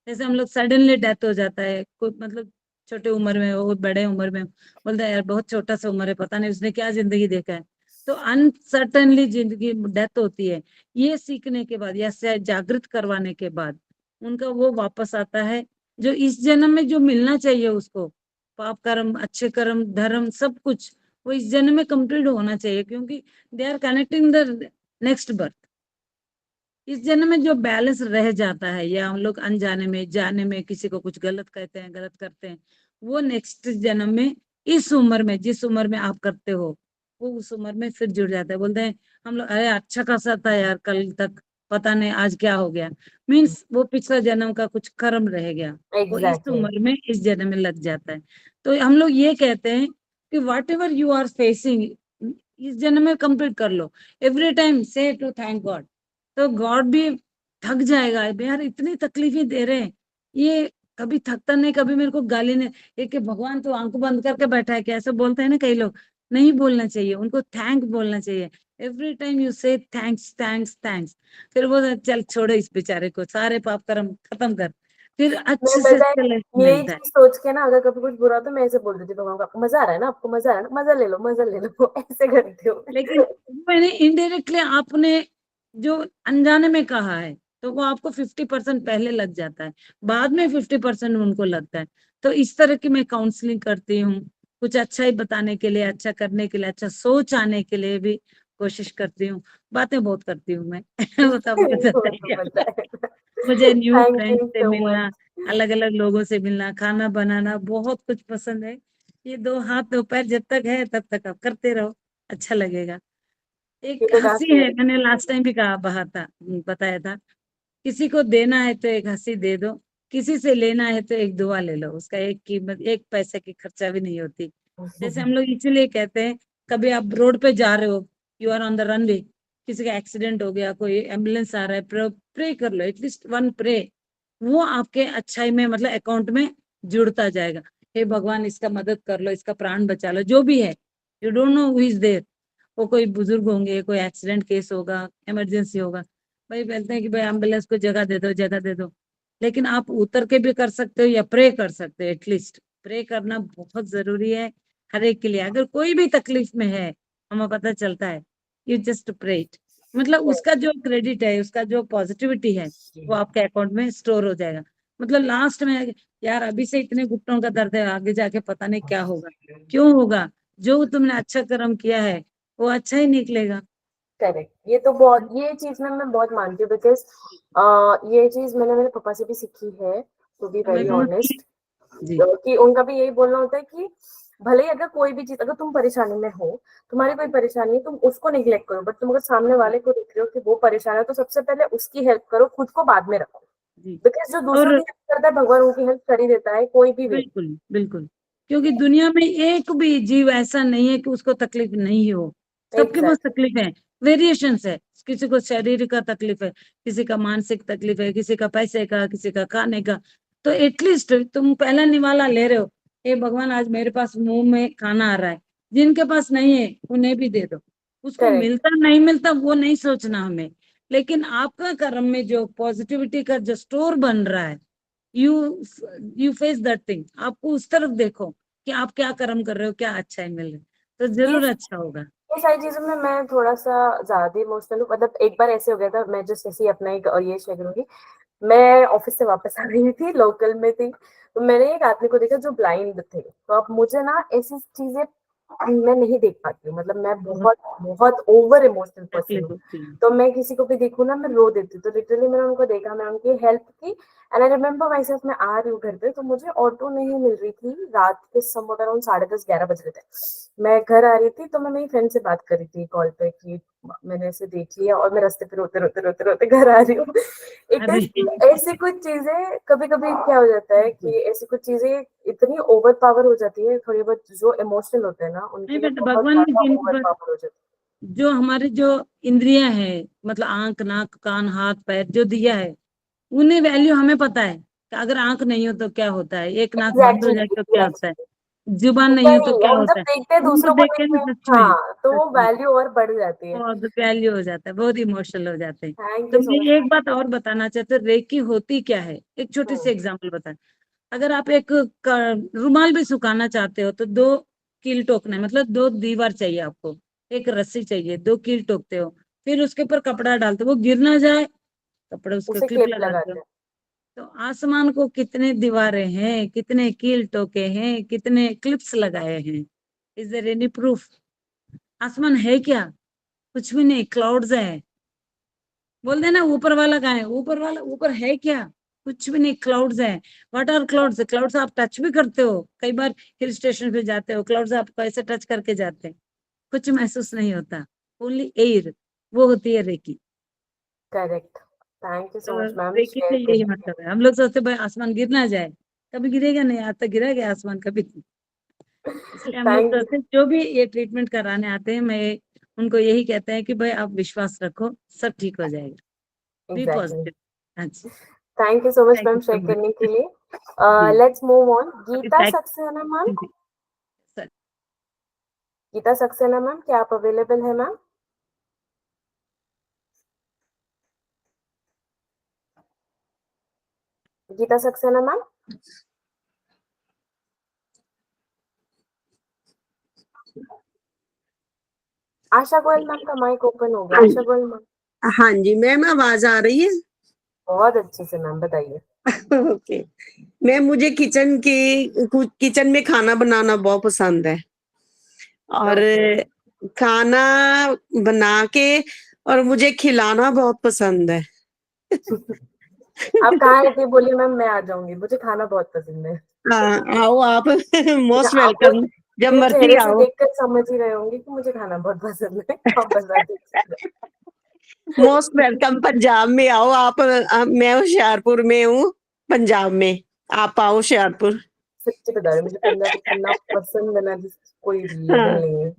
जैसे हम लोग सडनली डेथ हो जाता है, कोई मतलब छोटे उम्र में हो, बड़े उम्र में, बोलता है यार बहुत छोटा सा उम्र है, पता नहीं उसने क्या जिंदगी देखा है। तो अनसर्टनली जिंदगी डेथ होती है। ये सीखने के बाद या जागृत करवाने के बाद उनका वो वापस आता है, जो इस जन्म में जो मिलना चाहिए उसको, पाप कर्म, अच्छे कर्म, धर्म, सब कुछ वो इस जन्म में कंप्लीट होना चाहिए, क्योंकि they are connecting the next birth. इस जन्म में जो बैलेंस रह जाता है, या हम लोग अनजाने में, जाने में किसी को कुछ गलत कहते हैं, गलत करते हैं, वो नेक्स्ट जन्म में, इस उम्र में, जिस उम्र में आप करते हो, वो उस उम्र में फिर जुड़ जाता है। बोलते हैं हम लोग, अरे अच्छा खासा था यार कल तक, पता नहीं आज क्या हो गया। मीन्स वो पिछला जन्म का कुछ कर्म रह गया, वो इस एग्जैक्टली। उम्र में, इस जन्म में लग जाता है। तो हम लोग ये कहते हैं कि whatever you are facing, इस जन्म में कंप्लीट कर लो। Every time say to thank God, तो गॉड भी थक जाएगा यार, इतनी तकलीफें दे रहे हैं, ये कभी थकता नहीं, कभी मेरे को गाली नहीं। एक भगवान तो आंख बंद करके बैठा है, कैसे बोलते हैं ना कई लोग, नहीं बोलना चाहिए उनको, थैंक बोलना चाहिए। एवरी टाइम यू से थैंक्स थैंक्स थैंक्स, फिर वो चल छोड़ो इस बेचारे को, सारे पाप कर्म खत्म कर, फिर मैं अच्छे से पता है अच्छा लाइफ यही मिलता है। चीज सोच के ना, अगर कभी कुछ बुरा हो तो मैं ऐसे बोल देती हूँ भगवान को, आपको मजा आ रहा है ना, आपको मजा आ रहा है ना, मजा ले लो, मजा ले लो। ऐसे करती हूँ लेकिन मैंने इनडायरेक्टली आपने जो अनजाने में कहा है, तो वो आपको 50% पहले लग जाता है, बाद में 50% उनको लगता है। तो इस तरह की मैं काउंसलिंग करती हूँ, कुछ अच्छा ही बताने के लिए, अच्छा करने के लिए, अच्छा सोच आने के लिए भी कोशिश करती हूँ। बातें बहुत करती हूँ मैं। वो तो आपको वो पता तो ही पता है। है। मुझे न्यू थैंक फ्रेंड्स यू से सो मिलना, मच। अलग अलग लोगों से मिलना, खाना बनाना, बहुत कुछ पसंद है। ये दो हाथ दो पैर जब तक है तब तक आप करते रहो, अच्छा लगेगा। ये एक तो हंसी काफी है, अच्छी मैंने चीज लास्ट टाइम भी कहा, बताया था, किसी को देना है तो एक हंसी दे दो, किसी से लेना है तो एक दुआ ले लो, उसका एक कीमत, एक पैसे की खर्चा भी नहीं होती। जैसे है। हम लोग इसीलिए कहते हैं, कभी आप रोड पे जा रहे हो, you are on the runway, किसी का एक्सीडेंट हो गया, कोई एम्बुलेंस आ रहा है, प्रे कर लो, एटलीस्ट वन प्रे, वो आपके अच्छाई में, मतलब अकाउंट में जुड़ता जाएगा। हे भगवान, इसका मदद कर लो, इसका प्राण बचा लो, जो भी है, you don't know who is there. वो कोई बुजुर्ग होंगे, कोई एक्सीडेंट केस होगा, इमरजेंसी होगा, भाई बोलते हैं कि भाई एम्बुलेंस को जगह दे दो, जगह दे दो। लेकिन आप उतर के भी कर सकते हो या प्रे कर सकते हो। एटलीस्ट प्रे करना बहुत जरूरी है हर एक के लिए। अगर कोई भी तकलीफ में है, हमें पता चलता है, यू जस्ट प्रे इट, मतलब उसका जो क्रेडिट है, उसका जो पॉजिटिविटी है, वो आपके अकाउंट में स्टोर हो जाएगा। मतलब लास्ट में, यार अभी से इतने घुटनों का दर्द है, आगे जाके पता नहीं क्या होगा, क्यों होगा, जो तुमने अच्छा कर्म किया है वो अच्छा ही निकलेगा। करेक्ट। ये तो बहुत, ये चीज में मैं बहुत मानती हूँ, बिकॉज ये चीज मैंने मेरे पापा से भी सीखी है, टू बी तो मैं वेरी बहुत ऑनेस्ट। जी कि उनका भी यही बोलना होता है कि भले ही अगर कोई भी चीज, अगर तुम परेशानी में हो, तुम्हारी कोई परेशानी है, तुम उसको निग्लेक्ट करो, बट तुम अगर सामने वाले को देख रहे हो कि वो परेशान है, तो सबसे पहले उसकी हेल्प करो, खुद को बाद में रखो। जी। बिकॉज जो दूसरों और की हेल्प करता है, भगवान उनकी हेल्प कर ही देता है, कोई भी वे। बिल्कुल बिल्कुल, क्योंकि दुनिया में एक भी जीव ऐसा नहीं है कि उसको तकलीफ नहीं हो, सबके पास एग्जैक्टली। तकलीफ है, वेरिएशंस है। किसी को शारीरिक का तकलीफ है, किसी का मानसिक तकलीफ है, किसी का पैसे का, किसी का खाने का। तो एटलीस्ट तुम पहला निवाला ले रहे हो, हे भगवान आज मेरे पास मुंह में खाना आ रहा है, जिनके पास नहीं है उन्हें भी दे दो। उसको करेक्ट। मिलता नहीं मिलता वो नहीं सोचना हमें, लेकिन आपका कर्म में जो पॉजिटिविटी का जो स्टोर बन रहा है, you you face that thing, आपको उस तरफ देखो कि आप क्या कर्म कर रहे हो, क्या अच्छा है मिल रहा है, तो ये जरूर अच्छा होगा। ये सारी चीजों में मैं थोड़ा सा ज्यादा इमोशनल हूँ। मतलब एक बार ऐसे हो गया था, मैं जस्ट ऐसे ही अपना एक ये शेयर करूंगी। मैं ऑफिस से वापस आ रही थी, लोकल में थी, तो मैंने एक आदमी को देखा जो ब्लाइंड थे। तो अब मुझे ना ऐसी चीजें मैं नहीं देख पाती हूँ, मतलब मैं बहुत बहुत बहुत ओवर इमोशनल पर्सन तकलीफ हूँ। होती है। तो मैं किसी को भी देखूँ ना, मैं रो देती हूँ। तो लिटरली मैंने उनको देखा, मैं उनकी हेल्प की, and I remember my self, मैं आ रही हूँ घर पे, तो मुझे ऑटो नहीं मिल रही थी, रात के सम अराउंड 10:30-11 बज रहे थे। मैं घर आ रही थी, तो मैं मेरी फ्रेंड से बात कर रही थी कॉल पे कि मैंने ऐसे देख लिया, और मैं रास्ते पे रोते रोते रोते रोते घर आ रही हूँ। इट अरे इज ऐसी कुछ चीजें, कभी कभी क्या हो जाता है कि ऐसी कुछ चीजें इतनी ओवर पावर हो जाती है, थोड़ी बहुत जो इमोशनल होते हैं ना, उनके नहीं लिए बेटा, बहुत भगवान ने ज्यादा जिनके ओवर पास पावर हो जाती जो हमारे जो इंद्रियां हैं, मतलब आंख नाक कान हाथ पैर जो दिया है, उन्हें वैल्यू हमें पता है कि अगर आंख नहीं हो तो क्या होता है, एक है। नाक बंद हो एग्जैक्टली, जाए तो क्या होता है, एग्जैक्टली। जुबान नहीं हो तो वही क्या हम जब होता है, देखते हैं उनको दूसरों को देख नहीं के में, ना हाँ, तो सच वो में वैल्यू और बढ़ जाती है। बहुत वैल्यू हो जाता है, बहुत इमोशनल हो जाते हैं। थैंक तो यू सो मैं एक बात मच। और बताना चाहते हूँ, रेकी होती क्या है, एक छोटी सी एग्जांपल बता। अगर आप एक रुमाल भी सुखाना चाहते हो, तो दो कील टोकना है, मतलब दो दीवार चाहिए आपको, एक रस्सी चाहिए, दो कील टोकते हो, फिर उसके ऊपर कपड़ा डालते हो, वो गिर ना जाए, कपड़े उसके उसे क्लिप क्लिप लगाते हो। लगाते हैं। तो आसमान को कितने दीवारें हैं, कितने कील टोके हैं, कितने क्लिप्स लगाए हैं, इज देयर एनी प्रूफ? आसमान है क्या? कुछ भी नहीं, क्लाउड्स है। बोल देना ऊपर वाला कहाँ है, ऊपर वाला ऊपर है क्या? कुछ भी नहीं, क्लाउड्स है। What are clouds? क्लाउड्स आप टच भी करते हो, कई बार हिल स्टेशन पे जाते हो, क्लाउड्स आपको ऐसे टच करके जाते हैं, कुछ महसूस नहीं होता, ओनली एयर, वो होती है reiki. Correct. Thank you so तो मच मैम, रेकी से शेयर यही करने के मतलब है, हम लोग सोचते भाई आसमान गिर ना जाए, कभी गिरेगा नहीं, आज तक गिरा गया आसमान कभी नहीं। लिए। इसलिए हम लोग थैंक सोचते हैं, जो भी ये ट्रीटमेंट कराने आते हैं, मैं उनको यही कहते हैं कि भाई आप विश्वास रखो, सब ठीक हो जाएगा, यू। B exactly. पॉजिटिव। हाँ जी, thank you so much thank ma'am, you share so much. करने के लिए। जी, लेट्स मूव ऑन। अभी गीता पैक सक्सेना मैम। जी सर। गीता सक्सेना मैम, क्या आप अवेलेबल है ma'am? Geeta Saxena ma'am, Asha Goyal ma'am का माइक ओपन हो गया। आशा गोयल मैम, हाँ जी मैम, आवाज आ रही है? बहुत अच्छे से मैम, बताइए। ओके मैम, मुझे किचन में खाना बनाना बहुत पसंद है, और खाना बना के और मुझे खिलाना बहुत पसंद है। आप कहाँ रहती है बोलिए मैम, मैं आ जाऊंगी, मुझे खाना बहुत पसंद है। हाँ, आओ आप, मोस्ट आप वेलकम, जब मेरे मर्जी चेहरे से आओ। देखकर समझ ही रहे होंगे कि मुझे खाना बहुत पसंद है। आप बता दीजिए। मोस्ट वेलकम, पंजाब में आओ आप। मैं होशियारपुर में हूँ, पंजाब में। आप आओ होशियारपुर। सच्ची बता रही हूँ, मुझे पंजाबी खाना पसंद है ना, कोई लेवल हाँ, नहीं है।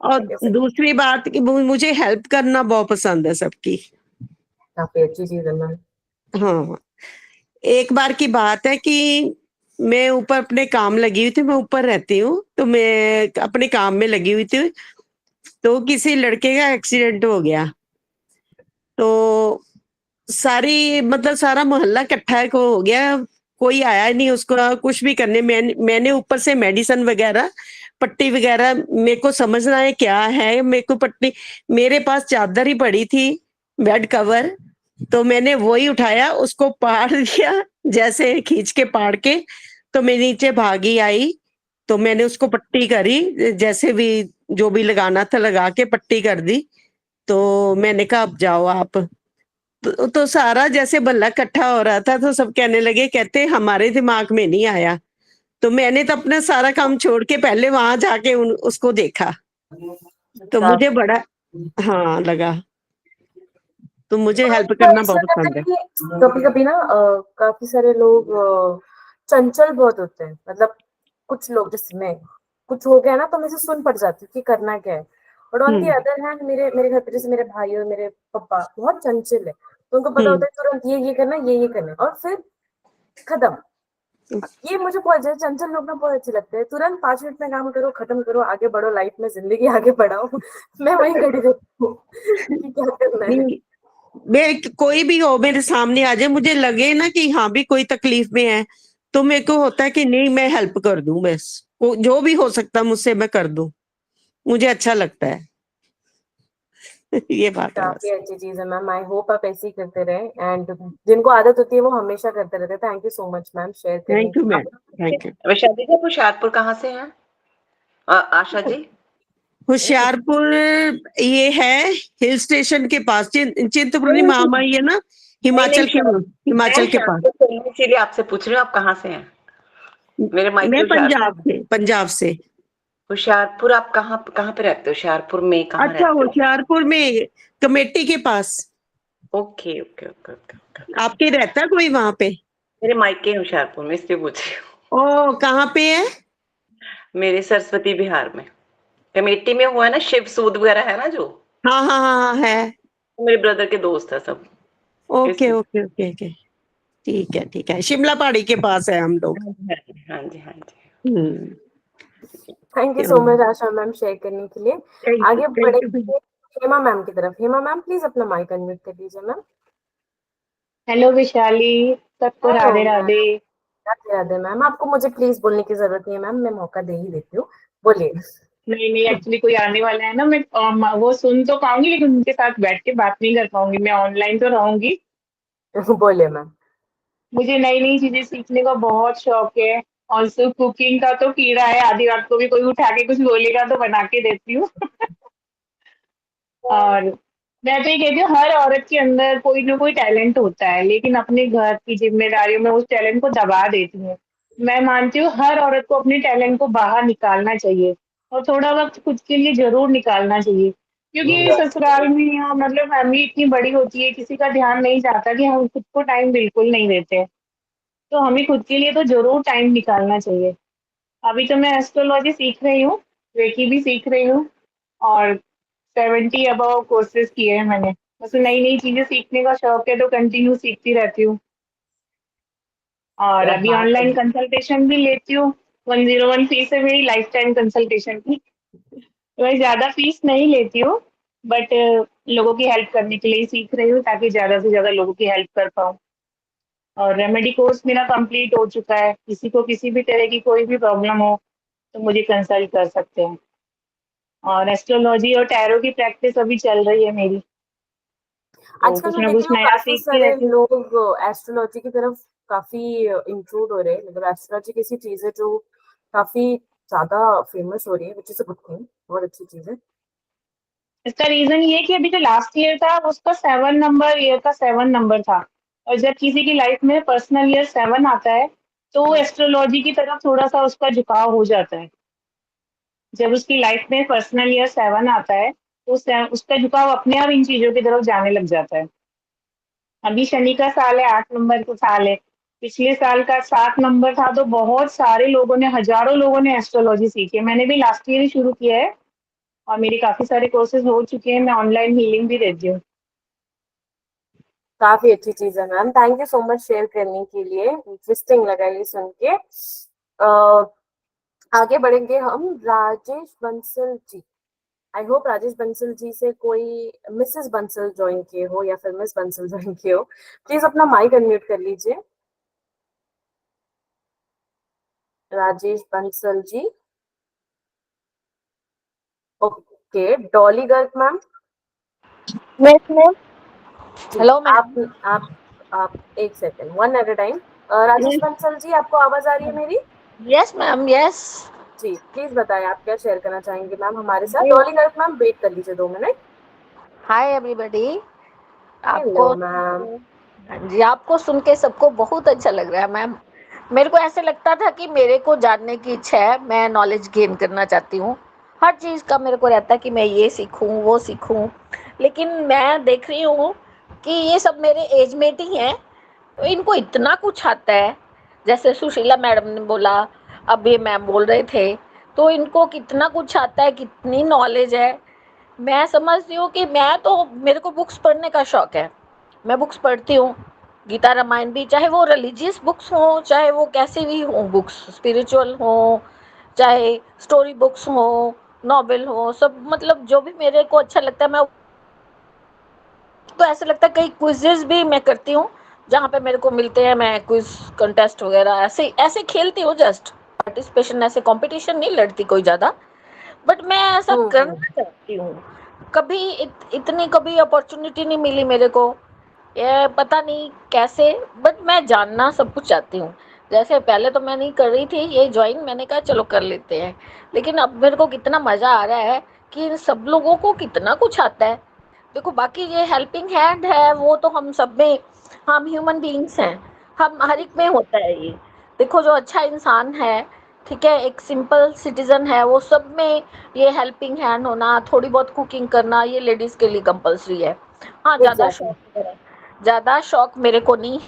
और दूसरी बात कि मुझे हेल्प करना बहुत पसंद है सबकी। काफी अच्छी चीज है मैम। हाँ, एक बार की बात है कि मैं ऊपर अपने काम लगी हुई थी, मैं ऊपर रहती हूँ, तो मैं अपने काम में लगी हुई थी, तो किसी लड़के का एक्सीडेंट हो गया। तो सारी मतलब सारा मोहल्ला इकट्ठा हो गया, कोई आया नहीं उसको कुछ भी करने। मैंने ऊपर से मेडिसिन वगैरह, पट्टी वगैरह, मेरे को समझना है क्या है, मेरे को पट्टी, मेरे पास चादर ही पड़ी थी, बेड कवर, तो मैंने वही उठाया, उसको पाड़ दिया, जैसे खींच के पाड़ के, तो मैं नीचे भागी आई, तो मैंने उसको पट्टी करी, जैसे भी जो भी लगाना था लगा के पट्टी कर दी। तो मैंने कहा अब जाओ आप। तो सारा जैसे बल्ला इकट्ठा हो रहा था, तो सब कहने लगे, कहते हमारे दिमाग में नहीं आया। तो मैंने तो अपना सारा काम छोड़ के पहले वहां जाके उसको देखा, तो मुझे बड़ा हाँ लगा, तो मुझे हेल्प करना बहुत पसंद है। कभी कभी ना काफी सारे लोग चंचल बहुत होते हैं, मतलब कुछ लोग, जैसे मैं, कुछ हो गया ना तो मैं से सुन पड़ जाती हूँ कि करना क्या है। But on the other hand मेरे मेरे घर पे जैसे मेरे भाई और मेरे पापा बहुत चंचल है, तो उनको पता होता है तुरंत ये करना, ये करना, और फिर खत्म। ये मुझे बहुत ज्यादा चंचल लोग ना बहुत अच्छे लगते हैं, तुरंत 5 मिनट में काम करो, खत्म करो, आगे बढ़ो, लाइफ में जिंदगी आगे बढ़ाओ। मैं वहीं खड़ी रहती हूँ कि क्या करना है। नहीं, मैं कोई भी हो मेरे सामने आ जाए, मुझे लगे ना कि हाँ भी कोई तकलीफ में है, तो मेरे को होता है कि नहीं मैं हेल्प कर दूं, बस जो भी हो सकता मुझसे मैं कर दूं, मुझे अच्छा लगता है। ये बात है काफी बस। अच्छी चीज है मैम, आई होप आप ऐसे ही करते रहे, एंड जिनको आदत होती है वो हमेशा करते रहते हैं। Thank you so much ma'am share करने थैंक यू के मैम, लिए। Thank you. वैशाली जी, आप होशियारपुर कहाँ से हैं? आशा जी? होशियारपुर ये है हिल स्टेशन के पास, चिंतपूर्णी नहीं, महामाई है ना, हिमाचल के, मैं हिमाचल के पास। होशियारपुर से हूँ, इसीलिए आपसे पूछ रही हूँ आप कहाँ से हैं। मेरे मायके मैं होशियारपुर। पंजाब से। होशियारपुर आप कहाँ कहाँ पे रहते हो? होशियारपुर में कहाँ अच्छा, रहते हो? होशियारपुर में कमेटी के पास। Okay okay okay okay okay. आपके रहता है कोई वहां पे? मेरे मायके होशियारपुर में, इसलिए पूछ रही हूँ। ओ, कहाँ पे है? मेरे सरस्वती बिहार में कमेटी में हुआ है ना, शिव सूद वगैरह है ना जो, हाँ हाँ हाँ है। मेरे ब्रदर के दोस्त है सब। ओके ओके ओके ओके, ठीक है, शिमला पहाड़ी के पास है हम लोग। हाँ जी हाँ जी। हम्म। Thank you so much Asha ma'am share करने के लिए। आगे बढ़ेंगे हेमा मैम की तरफ। हेमा मैम प्लीज अपना माइक अनम्यूट कर दीजिए मैम। हेलो विशाली, सबको hello Radhe ma'am, Radhe. Radhe Radhe ma'am. आपको मुझे प्लीज बोलने की जरूरत नहीं है मैम, मैं मौका दे ही देती हूँ, बोलिए। नहीं नहीं, एक्चुअली कोई आने वाला है ना, मैं वो सुन तो पाऊंगी लेकिन उनके साथ बैठ के बात नहीं कर पाऊंगी, मैं ऑनलाइन तो रहूंगी। बोलिए मैम। मुझे नई नई चीजें सीखने का बहुत शौक है, और सिर्फ कुकिंग का तो कीड़ा है, आधी रात को भी कोई उठा के कुछ बोलेगा तो बना के देती हूँ। और मैं तो ये कहती हूँ हर औरत के अंदर कोई ना कोई टैलेंट होता है, लेकिन अपने घर की जिम्मेदारियों में उस टैलेंट को दबा देती है। मैं मानती हूँ हर औरत को अपने टैलेंट को बाहर निकालना चाहिए, और थोड़ा वक्त खुद के लिए जरूर निकालना चाहिए, क्योंकि ससुराल में या मतलब फैमिली इतनी बड़ी होती है, किसी का ध्यान नहीं जाता कि हम खुद को टाइम बिल्कुल नहीं देते। तो हमें खुद के लिए तो जरूर टाइम निकालना चाहिए। अभी तो मैं एस्ट्रोलॉजी सीख रही हूँ, रेकी भी सीख रही हूँ, और 70 अबव कोर्सेज किए हैं मैंने। बस नई नई चीजें सीखने का शौक है तो कंटिन्यू सीखती रहती हूँ। और क्या अभी बात है। ऑनलाइन कंसल्टेशन भी लेती हूँ। 101 फीस है मेरी लाइफ टाइम कंसल्टेशन की। तो मैं ज्यादा फीस नहीं लेती हूँ, बट लोगों की हेल्प करने के लिए ही सीख रही हूँ, ताकि ज्यादा से ज्यादा लोगों की हेल्प कर पाऊँ। और रेमेडी कोर्स मेरा कंप्लीट हो चुका है। किसी को किसी भी तरह की कोई भी प्रॉब्लम हो तो मुझे कंसल्ट कर सकते हैं। और एस्ट्रोलॉजी और टैरो की प्रैक्टिस अभी चल रही है मेरी, तो आजकल कुछ मैं ना देख कुछ रही हूँ नया काफी सीखती सारे रहती हूँ। लोग एस्ट्रोलॉजी की तरफ काफी इंक्लूड हो रहे हैं। मतलब एस्ट्रोलॉजी किसी चीज है जो काफी ज्यादा फेमस हो रही है, which is a good thing, बहुत अच्छी चीज है। इसका रीजन ये है कि अभी जो लास्ट ईयर था उसका 7 नंबर ईयर का 7 नंबर था, और जब किसी की लाइफ में पर्सनल ईयर 7 आता है तो एस्ट्रोलॉजी की तरफ थोड़ा सा उसका झुकाव हो जाता है। जब उसकी लाइफ में पर्सनल ईयर 7 आता है तो उसका झुकाव अपने आप इन चीजों की तरफ जाने लग जाता है। अभी शनि का साल है, 8 नंबर का साल है। पिछले साल का 7 नंबर था, तो बहुत सारे लोगों ने, हजारों लोगों ने एस्ट्रोलॉजी सीखी है। मैंने भी लास्ट ईयर ही शुरू किया है और मेरे काफी सारे कोर्सेज हो चुके हैं। मैं ऑनलाइन हीलिंग भी देती हूँ। काफी अच्छी चीज है ma'am, thank you so much share करने के लिए, इंटरेस्टिंग लगा ये सुन के। आगे बढ़ेंगे हम। राजेश बंसल जी, आई होप राजेश बंसल जी से कोई मिसेस बंसल ज्वाइन किए हो या फिर मिस बंसल ज्वाइन किए हो। प्लीज अपना माइक अनम्यूट कर लीजिए। Rajesh Bansal ji. Okay, Dolly Garg ma'am. Yes ma'am. जी, हेलो मैम। आप एक second, one at a time. Rajesh Bansal ji, आपको आवाज आ रही है मेरी? Yes ma'am, yes. जी, प्लीज बताएं आप क्या शेयर करना चाहेंगे मैम हमारे साथ। डॉली गर्ग मैम वेट कर लीजिए 2 मिनट। Hi everybody. हेलो आपको मैम। हाँ जी, आपको सुन के सबको बहुत अच्छा लग रहा है मैम। मेरे को ऐसे लगता था कि मेरे को जानने की इच्छा है, मैं नॉलेज गेन करना चाहती हूँ। हर चीज़ का मेरे को रहता है कि मैं ये सीखूं वो सीखूं, लेकिन मैं देख रही हूँ कि ये सब मेरे एजमेट ही हैं, तो इनको इतना कुछ आता है। जैसे सुशीला मैडम ने बोला, अभी मैम बोल रहे थे, तो इनको कितना कुछ आता है, कितनी नॉलेज है। मैं समझती हूँ कि मेरे को बुक्स पढ़ने का शौक है, मैं बुक्स पढ़ती हूँ। गीता रामायण भी, चाहे वो रिलीजियस बुक्स हों, चाहे वो कैसे भी हों, बुक्स स्पिरिचुअल हों, चाहे स्टोरी बुक्स हों, नॉवेल हो, सब मतलब जो भी मेरे को अच्छा लगता है मैं, तो ऐसा लगता है कई क्विजेज भी मैं करती हूँ जहाँ पे मेरे को मिलते हैं। मैं क्विज कंटेस्ट वगैरह ऐसे ऐसे खेलती हूँ, जस्ट पार्टिसिपेशन, ऐसे कंपटीशन नहीं लड़ती कोई ज़्यादा, बट मैं ऐसा करना चाहती हूँ। कभी इतनी कभी अपॉर्चुनिटी नहीं मिली मेरे को, ये पता नहीं कैसे, बट मैं जानना सब कुछ चाहती हूँ। जैसे पहले तो मैं नहीं कर रही थी ये ज्वाइन, मैंने कहा चलो कर लेते हैं, लेकिन अब मेरे को कितना मज़ा आ रहा है कि सब लोगों को कितना कुछ आता है। देखो बाकी ये हेल्पिंग हैंड है वो तो हम सब में, हम ह्यूमन बीइंग्स हैं, हम हर एक में होता है ये। देखो जो अच्छा इंसान है, ठीक है, एक सिंपल सिटीजन है, वो सब में ये हेल्पिंग हैंड होना, थोड़ी बहुत कुकिंग करना, ये लेडीज के लिए कंपलसरी है। हाँ, एग्जैक्टली। ज़्यादा शौक मेरे को नहीं,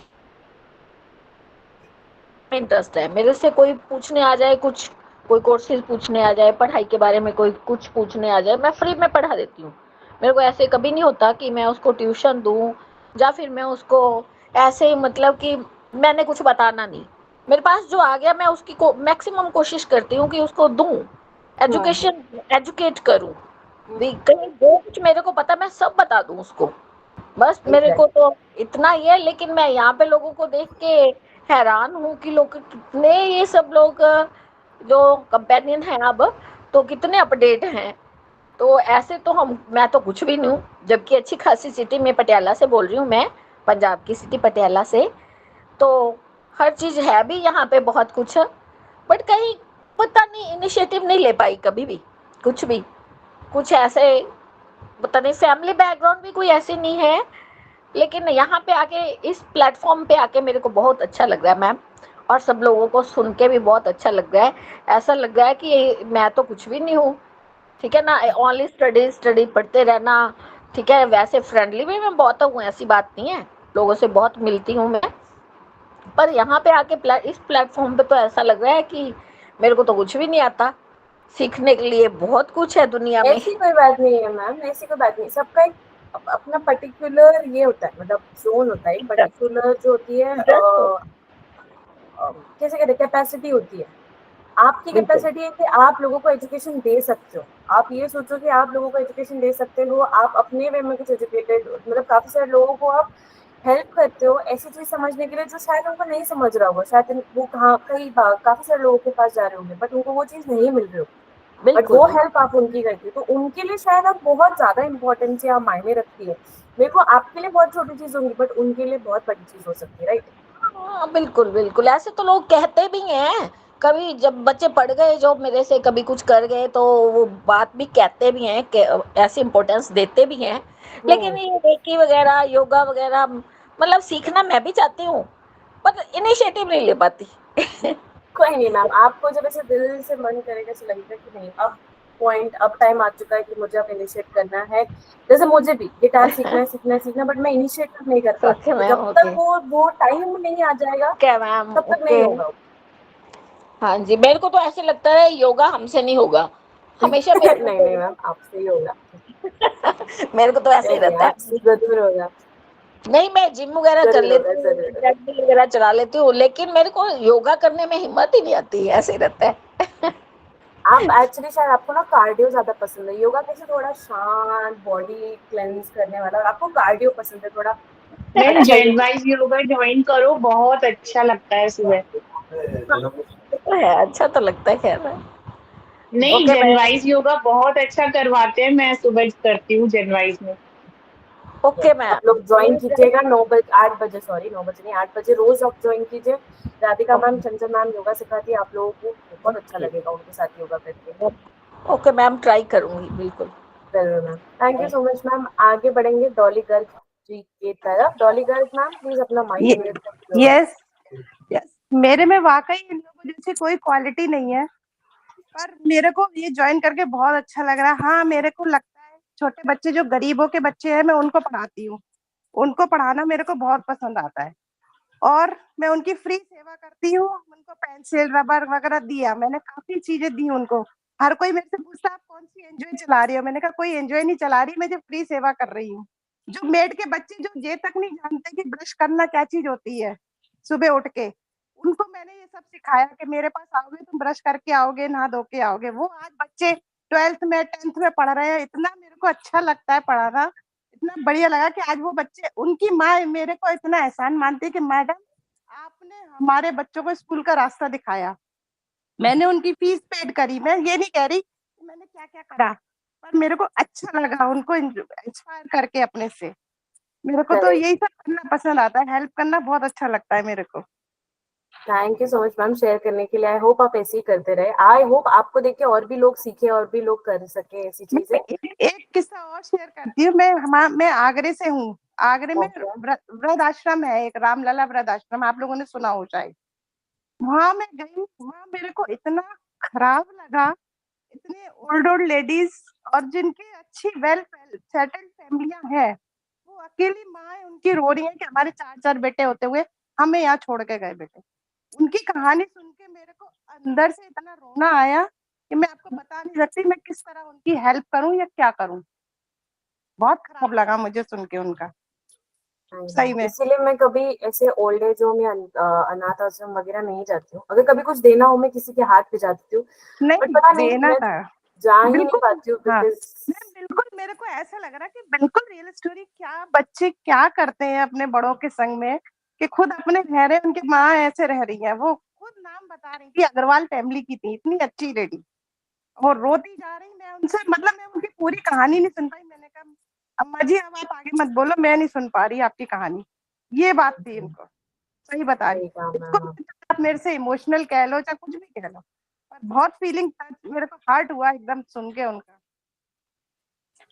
इंटरेस्ट है। मेरे से कोई पूछने आ जाए कुछ, कोई कोर्सेज पूछने आ जाए, पढ़ाई के बारे में कोई कुछ पूछने आ जाए, मैं फ्री में पढ़ा देती हूँ। मेरे को ऐसे कभी नहीं होता कि मैं उसको ट्यूशन दूँ या फिर मैं उसको ऐसे, मतलब कि मैंने कुछ बताना नहीं, मेरे पास जो आ गया मैं उसकी को मैक्सिमम कोशिश करती हूँ कि उसको दूँ, एजुकेशन एजुकेट करूँ। कहीं जो कुछ मेरे को पता मैं सब बता दूँ उसको, बस मेरे को तो इतना ही है। लेकिन मैं यहाँ पे लोगों को देख के हैरान हूँ कि लोग कितने, ये सब लोग जो कंपेनियन हैं अब, तो कितने अपडेट हैं। तो ऐसे तो मैं तो कुछ भी नहीं हूँ, जबकि अच्छी खासी सिटी में, पटियाला से बोल रही हूँ मैं, पंजाब की सिटी पटियाला से। तो हर चीज़ है भी यहाँ पे बहुत कुछ, बट कहीं पता नहीं इनिशिएटिव नहीं ले पाई कभी भी, कुछ भी, कुछ ऐसे पता नहीं, फैमिली बैकग्राउंड भी कोई ऐसे नहीं है। लेकिन यहाँ पे आके, इस प्लेटफॉर्म पे आके मेरे को बहुत अच्छा लग रहा है मैम, और सब लोगों को सुन के भी बहुत अच्छा लग रहा है। ऐसा लग रहा है कि मैं तो कुछ भी नहीं हूँ, ठीक है ना, ओनली स्टडी स्टडी पढ़ते रहना, ठीक है। वैसे फ्रेंडली भी मैं बहुत हूँ, ऐसी बात नहीं है, लोगों से बहुत मिलती हूँ मैं, पर यहाँ पे आके इस प्लेटफॉर्म पे तो ऐसा लग रहा है कि मेरे को तो कुछ भी नहीं आता, सीखने के लिए बहुत कुछ है दुनिया में। ऐसी कोई बात नहीं है मैम, ऐसी कोई बात नहीं, सबका एक अपना पर्टिकुलर ये होता है, मतलब जोन होता है, पर्टिकुलर जो होती है कैसे कहते हैं, कैपेसिटी होती है। आपकी कैपेसिटी है कि आप लोगों को एजुकेशन दे सकते हो। आप ये सोचो कि आप लोगों को एजुकेशन दे सकते हो, आप अपने वे में कुछ एजुकेटेड, मतलब काफी सारे लोगों को आप हेल्प करते हो ऐसी चीज समझने के लिए जो शायद उनको नहीं समझ रहा होगा, शायद वो कहाँ कई बार काफी सारे लोगों के पास जा रहे होंगे बट उनको वो चीज नहीं मिल रही होगी, बट बिल्कुल वो बिल्कुल हेल्प आप उनकी करती हो तो उनके लिए शायद आप बहुत ज्यादा इंपॉर्टेंस या मायने रखती है। मेरे को आपके लिए बहुत छोटी चीज होंगी बट उनके लिए बहुत बड़ी चीज हो सकती है, राइट? हाँ बिल्कुल बिल्कुल, ऐसे तो लोग कहते भी हैं। कभी जब बच्चे पढ़ गए जो मेरे से कभी कुछ कर गए तो वो बात भी कहते भी हैं कि ऐसी इम्पोर्टेंस देते भी हैं। लेकिन ये रेकी वगैरह योगा वगैरह मतलब सीखना मैं भी चाहती हूँ पर इनिशिएटिव नहीं ले पाती। कोई नहीं मैम, आपको जब ऐसे दिल से मन करेगा ऐसे लगेगा कि नहीं अब टाइम आ चुका है कि मुझे अब इनिशिएट करना है। जैसे मुझे भी गिटार सीखना है बट मैं इनिशिएट नहीं कर पाती, ओके तो मैम, जब ओके तक वो टाइम नहीं आ जाएगा ओके मैम, तब तक ओके। नहीं होगा। हाँ जी, मेरे को तो ऐसे लगता है योगा हमसे नहीं होगा, हमेशा मेरे को नहीं नहीं मैम, आपसे ही होगा। मेरे को तो ऐसे ही नहीं नहीं, रहता है। आपसे जरूर होगा। नहीं, मैं जिम वगैरह कर जरूर होगा लेती हूँ, जरूर होगा। ट्रेडमिल वगैरह चला लेती हूँ, लेकिन मेरे को योगा करने में हिम्मत ही नहीं आती है, ऐसे ही रहता है। आप एक्चुअली शायद आपको ना कार्डियो ज्यादा पसंद है, योगा कैसे थोड़ा शांत बॉडी क्लेंस करने वाला, और आपको कार्डियो पसंद है थोड़ा मैम अच्छा ये। जेन वाइज योगा ज्वाइन करो, बहुत अच्छा लगता है सुबह। तो है, अच्छा तो लगता है खैर। नहीं, ओके जेन मैं वाइज योगा बहुत अच्छा करवाते हैं, मैं सुबह करती हूँ जेन वाइज में। ओके मैं आप लोग ज्वाइन कीजिएगा 8 बजे, सॉरी 9 बजे नहीं 8 बजे रोज आप ज्वाइन कीजिए। राधिका मैम, चंचल मैम योगा सिखाती है, आप लोगों को बहुत अच्छा लगेगा उनके साथ योगा करके। ओके मैम, ट्राई करूंगी बिल्कुल। जरूर ma'am, thank you so much ma'am. आगे बढ़ेंगे डॉली गर्ग जी की तरफ। डॉली गर्ग मैम प्लीज अपना माइक अनम्यूट करके होगा। यस यस, मेरे में वाकई इन लोगों जैसी कोई क्वालिटी नहीं है, पर मेरे को ये ज्वाइन करके बहुत अच्छा लग रहा है। हाँ, मेरे को लगता है छोटे बच्चे जो गरीबों के बच्चे हैं मैं उनको पढ़ाती हूँ, उनको पढ़ाना मेरे को बहुत पसंद आता है और मैं उनकी फ्री सेवा करती हूँ। उनको पेंसिल रबर वगैरह दिया, मैंने काफी चीजें दी उनको। हर कोई मेरे से पूछता है आप कौन सी एनजीओ चला रही हो, मैंने कहा कोई एनजीओ नहीं चला रही, मैं जो फ्री सेवा कर रही हूँ। जो मेड के बच्चे जो ये तक नहीं जानते कि ब्रश करना क्या चीज होती है सुबह उठ के, उनको मैंने ये सब सिखाया कि मेरे पास आओगे तुम ब्रश करके आओगे, नहा धो के आओगे। वो आज बच्चे 12th में 10th में पढ़ रहे हैं, इतना मेरे को अच्छा लगता है पढ़ाना। इतना बढ़िया लगा कि आज वो बच्चे, उनकी माँ मेरे को इतना एहसान मानती है कि मैडम आपने हमारे बच्चों को स्कूल का रास्ता दिखाया, मैंने उनकी फीस पेड करी। मैं ये नहीं कह रही कि मैंने क्या क्या करा, पर मेरे को अच्छा लगा उनको इंस्पायर करके अपने से। मेरे को तो करेक्ट, यही सब करना पसंद आता है, हेल्प करना बहुत अच्छा लगता है मेरे को। Thank you so much ma'am share करने के लिए। आई होप आप ऐसे ही करते रहे। आई होप आपको देख के और भी लोग सीखे और भी लोग कर सके ऐसी चीजें। एक किस्सा और शेयर करती हूँ। मैं आगरे से हूँ। आगरे में ओके, वृद्ध आश्रम है एक, रामलला वृद्ध आश्रम, आप लोगों ने सुना हो शायद। वहां मैं गई, वहां मेरे को इतना खराब लगा। इतने ओल्ड लेडीज और जिनकी अच्छी वेल सेटल्ड फैमिलियां हैं, वो अकेली माँ उनकी रो रही है कि हमारे 4 4 बेटे होते हुए हमें यहाँ छोड़ के गए बेटे। उनकी कहानी सुन के मेरे को अंदर से इतना रोना आया कि मैं आपको बता नहीं सकती मैं किस तरह उनकी हेल्प करूं या क्या करूं। बहुत खराब लगा मुझे सुन के उनका, सही में। इसीलिए मैं कभी ऐसे ओल्ड एज होम या अनाथ आश्रम वगैरह नहीं जाती हूँ। अगर कभी कुछ देना हो मैं किसी के हाथ पे जाती हूँ, बट नहीं पता नहीं देना मैं था, जा ही नहीं बिल्कुल। पाती हूँ हाँ, बिकॉज बिल्कुल मेरे को ऐसा लग रहा है कि बिल्कुल रियल स्टोरी, क्या बच्चे क्या करते हैं अपने बड़ों के संग में, कि खुद अपने रह रहे हैं, उनकी माँ ऐसे रह रही है। वो खुद नाम बता रही थी, अग्रवाल फैमिली की थी, इतनी अच्छी लेडी, और रोती जा रही। मैं उनसे मतलब मैं उनकी पूरी कहानी नहीं सुन पाई। मैंने कहा अम्मा जी अब आप आगे मत बोलो, मैं नहीं सुन पा रही आपकी कहानी। ये बात थी इनको, सही बता रही। सही कहा इसको मैम। आप मेरे से इमोशनल कह लो चाहे कुछ भी कह लो, पर बहुत फीलिंग, मेरे को हार्ट हुआ एकदम सुन के उनका।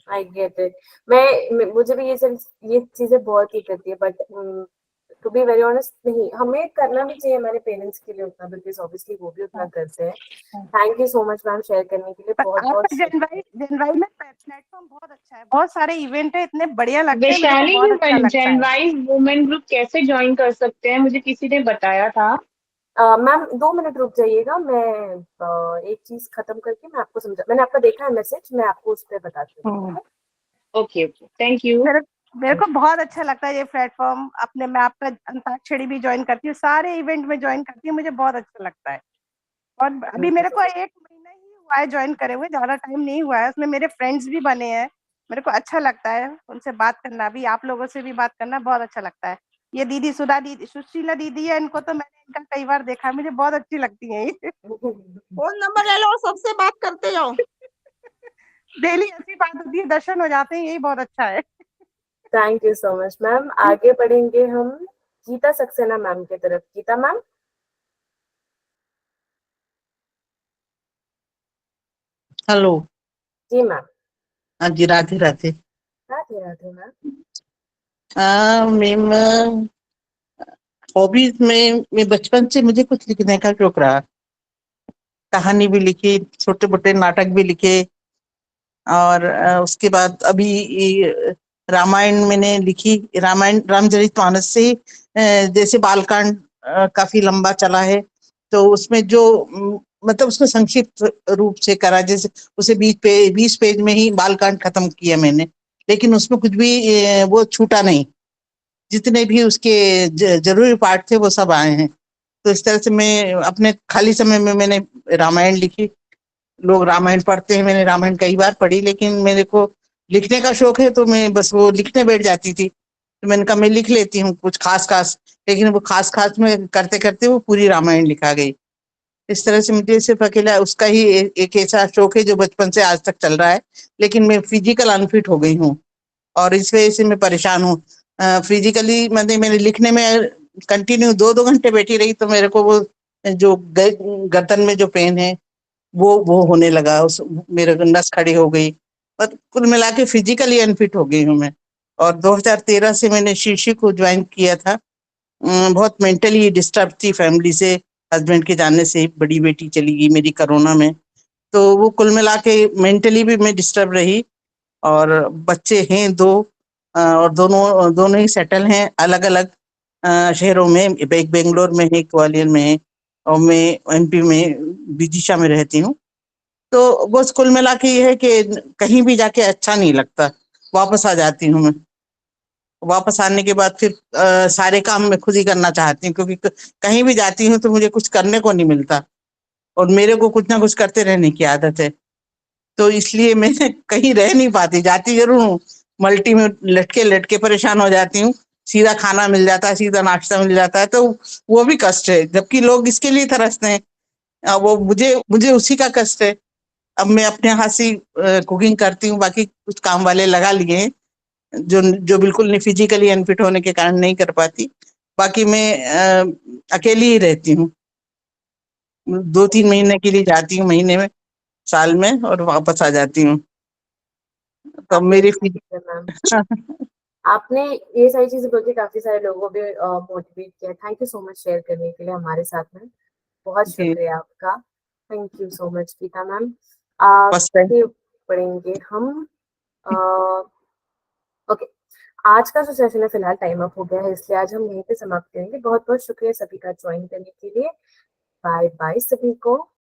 I get it. मुझे भी ये चीजें बहुत ही करती है but to be very honest नहीं, हमें करना भी चाहिए हमारे पेरेंट्स के लिए उतना, बिकॉज ऑब्वियसली वो भी उतना करते हैं। Thank you so much ma'am share करने के लिए, पर बहुत बहुत आपका जनवाई में प्लेटफॉर्म बहुत अच्छा है, बहुत सारे इवेंट है, इतने बढ़िया लगते हैं, मेरे को वैशाली बहुत अच्छा जी, लगता जेन है। वाइज वुमेन ग्रुप कैसे ज्वाइन कर सकते हैं, मुझे किसी ने बताया था। मैम 2 मिनट रुक जाइएगा, मैं एक चीज खत्म करके मैं आपको समझा, मैंने आपका देखा है मैसेज, मैं आपको उस पर बताती हूँ। Okay okay, thank you. मेरे को बहुत अच्छा लगता है ये प्लेटफॉर्म। अपने मैं आपका अंताक्षरी भी ज्वाइन करती हूँ, सारे इवेंट में ज्वाइन करती हूँ, मुझे बहुत अच्छा लगता है। और अभी मेरे को 1 महीना ही हुआ है ज्वाइन करे हुए, ज्यादा टाइम नहीं हुआ है। उसमें मेरे फ्रेंड्स भी बने हैं, मेरे को अच्छा लगता है उनसे बात करना भी, आप लोगों से भी बात करना बहुत अच्छा लगता है। ये दीदी सुशीला दीदी है, इनको तो मैंने इनका कई बार देखा, मुझे बहुत अच्छी लगती है ये। फोन नंबर ले लो, सबसे बात करते जाओ। डेली ऐसी बात होती है, दर्शन हो जाते हैं, यही बहुत अच्छा है। Thank you so much ma'am. आगे बढ़ेंगे हम गीता सक्सेना मैम की तरफ। गीता मैम। हेलो। जी मैम। हाँ जी, Radhe Radhe. Radhe Radhe ma'am. Ma'am, hobbies में मैं बचपन से मुझे कुछ लिखने का शौक रहा। कहानी भी लिखी, छोटे मोटे नाटक भी लिखे, और उसके बाद अभी रामायण मैंने लिखी। रामायण रामचरितमानस से जैसे बालकांड काफी लंबा चला है, तो उसमें जो मतलब उसको संक्षिप्त रूप से करा, जैसे उसे 20 पेज में ही बालकांड खत्म किया मैंने, लेकिन उसमें कुछ भी वो छूटा नहीं। जितने भी उसके जरूरी पार्ट थे वो सब आए हैं। तो इस तरह से मैं अपने खाली समय में मैंने रामायण लिखी। लोग रामायण पढ़ते हैं, मैंने रामायण कई बार पढ़ी, लेकिन मेरे को लिखने का शौक है, तो मैं बस वो लिखने बैठ जाती थी। तो मैंने कहा मैं लिख लेती हूँ कुछ खास खास, लेकिन वो खास खास में करते करते वो पूरी रामायण लिखा गई। इस तरह से मुझे सिर्फ अकेला उसका ही एक ऐसा शौक है जो बचपन से आज तक चल रहा है, लेकिन मैं फिजिकल अनफिट हो गई हूँ और इस वजह से मैं परेशान हूँ। फिजिकली मतलब मैंने लिखने में कंटिन्यू 2-2 घंटे बैठी रही, तो मेरे को वो जो गर्दन में जो पेन है वो होने लगा, उस मेरे नस खड़ी हो गई, और कुल मिला के फिजिकली अनफिट हो गई हूँ मैं। और 2013 से मैंने शीर्षी को ज्वाइन किया था। बहुत मेंटली डिस्टर्ब थी फैमिली से, हस्बैंड के जाने से बड़ी बेटी चली गई मेरी कोरोना में, तो वो कुल मिला के मेंटली भी मैं डिस्टर्ब रही। और बच्चे हैं 2, और दोनों दोनों ही सेटल हैं अलग अलग शहरों में। एक बेंगलोर में है, एक ग्वालियर में है, और मैं एमपी में विदिशा में रहती हूँ। तो बस कुल मिला के ये है कि कहीं भी जाके अच्छा नहीं लगता, वापस आ जाती हूँ मैं। वापस आने के बाद फिर सारे काम मैं खुद ही करना चाहती हूँ, क्योंकि कहीं भी जाती हूँ तो मुझे कुछ करने को नहीं मिलता, और मेरे को कुछ ना कुछ करते रहने की आदत है। तो इसलिए मैं कहीं रह नहीं पाती, जाती जरूर हूँ, मल्टी में लटके लटके परेशान हो जाती हूँ। सीधा खाना मिल जाता है, सीधा नाश्ता मिल जाता है, तो वो भी कष्ट है, जबकि लोग इसके लिए तरसते हैं। वो मुझे मुझे उसी का कष्ट है। अब मैं अपने हाथ से कुकिंग करती हूँ, बाकी कुछ काम वाले लगा लिए हैं जो जो बिल्कुल नहीं, फिजिकली अनफिट होने के कारण नहीं कर पाती। बाकी मैं अकेली ही रहती हूँ। 2-3 महीने के लिए जाती हूँ महीने में, साल में, और वापस आ जाती हूँ। तो मेरी मैम आपने ये सारी चीजें बोल के काफी सारे लोगों को भी मोटिवेट किया। Thank you so much share करने के लिए हमारे साथ में। बहुत जी। शुक्रिया आपका। Thank you so much Geeta ma'am. बस है। आगे बढ़ेंगे हम। ओके, आज का जो सेशन है फिलहाल टाइम अप हो गया है, इसलिए आज हम यहीं पे समाप्त करेंगे। बहुत बहुत शुक्रिया सभी का ज्वाइन करने के लिए। बाय बाय सभी को।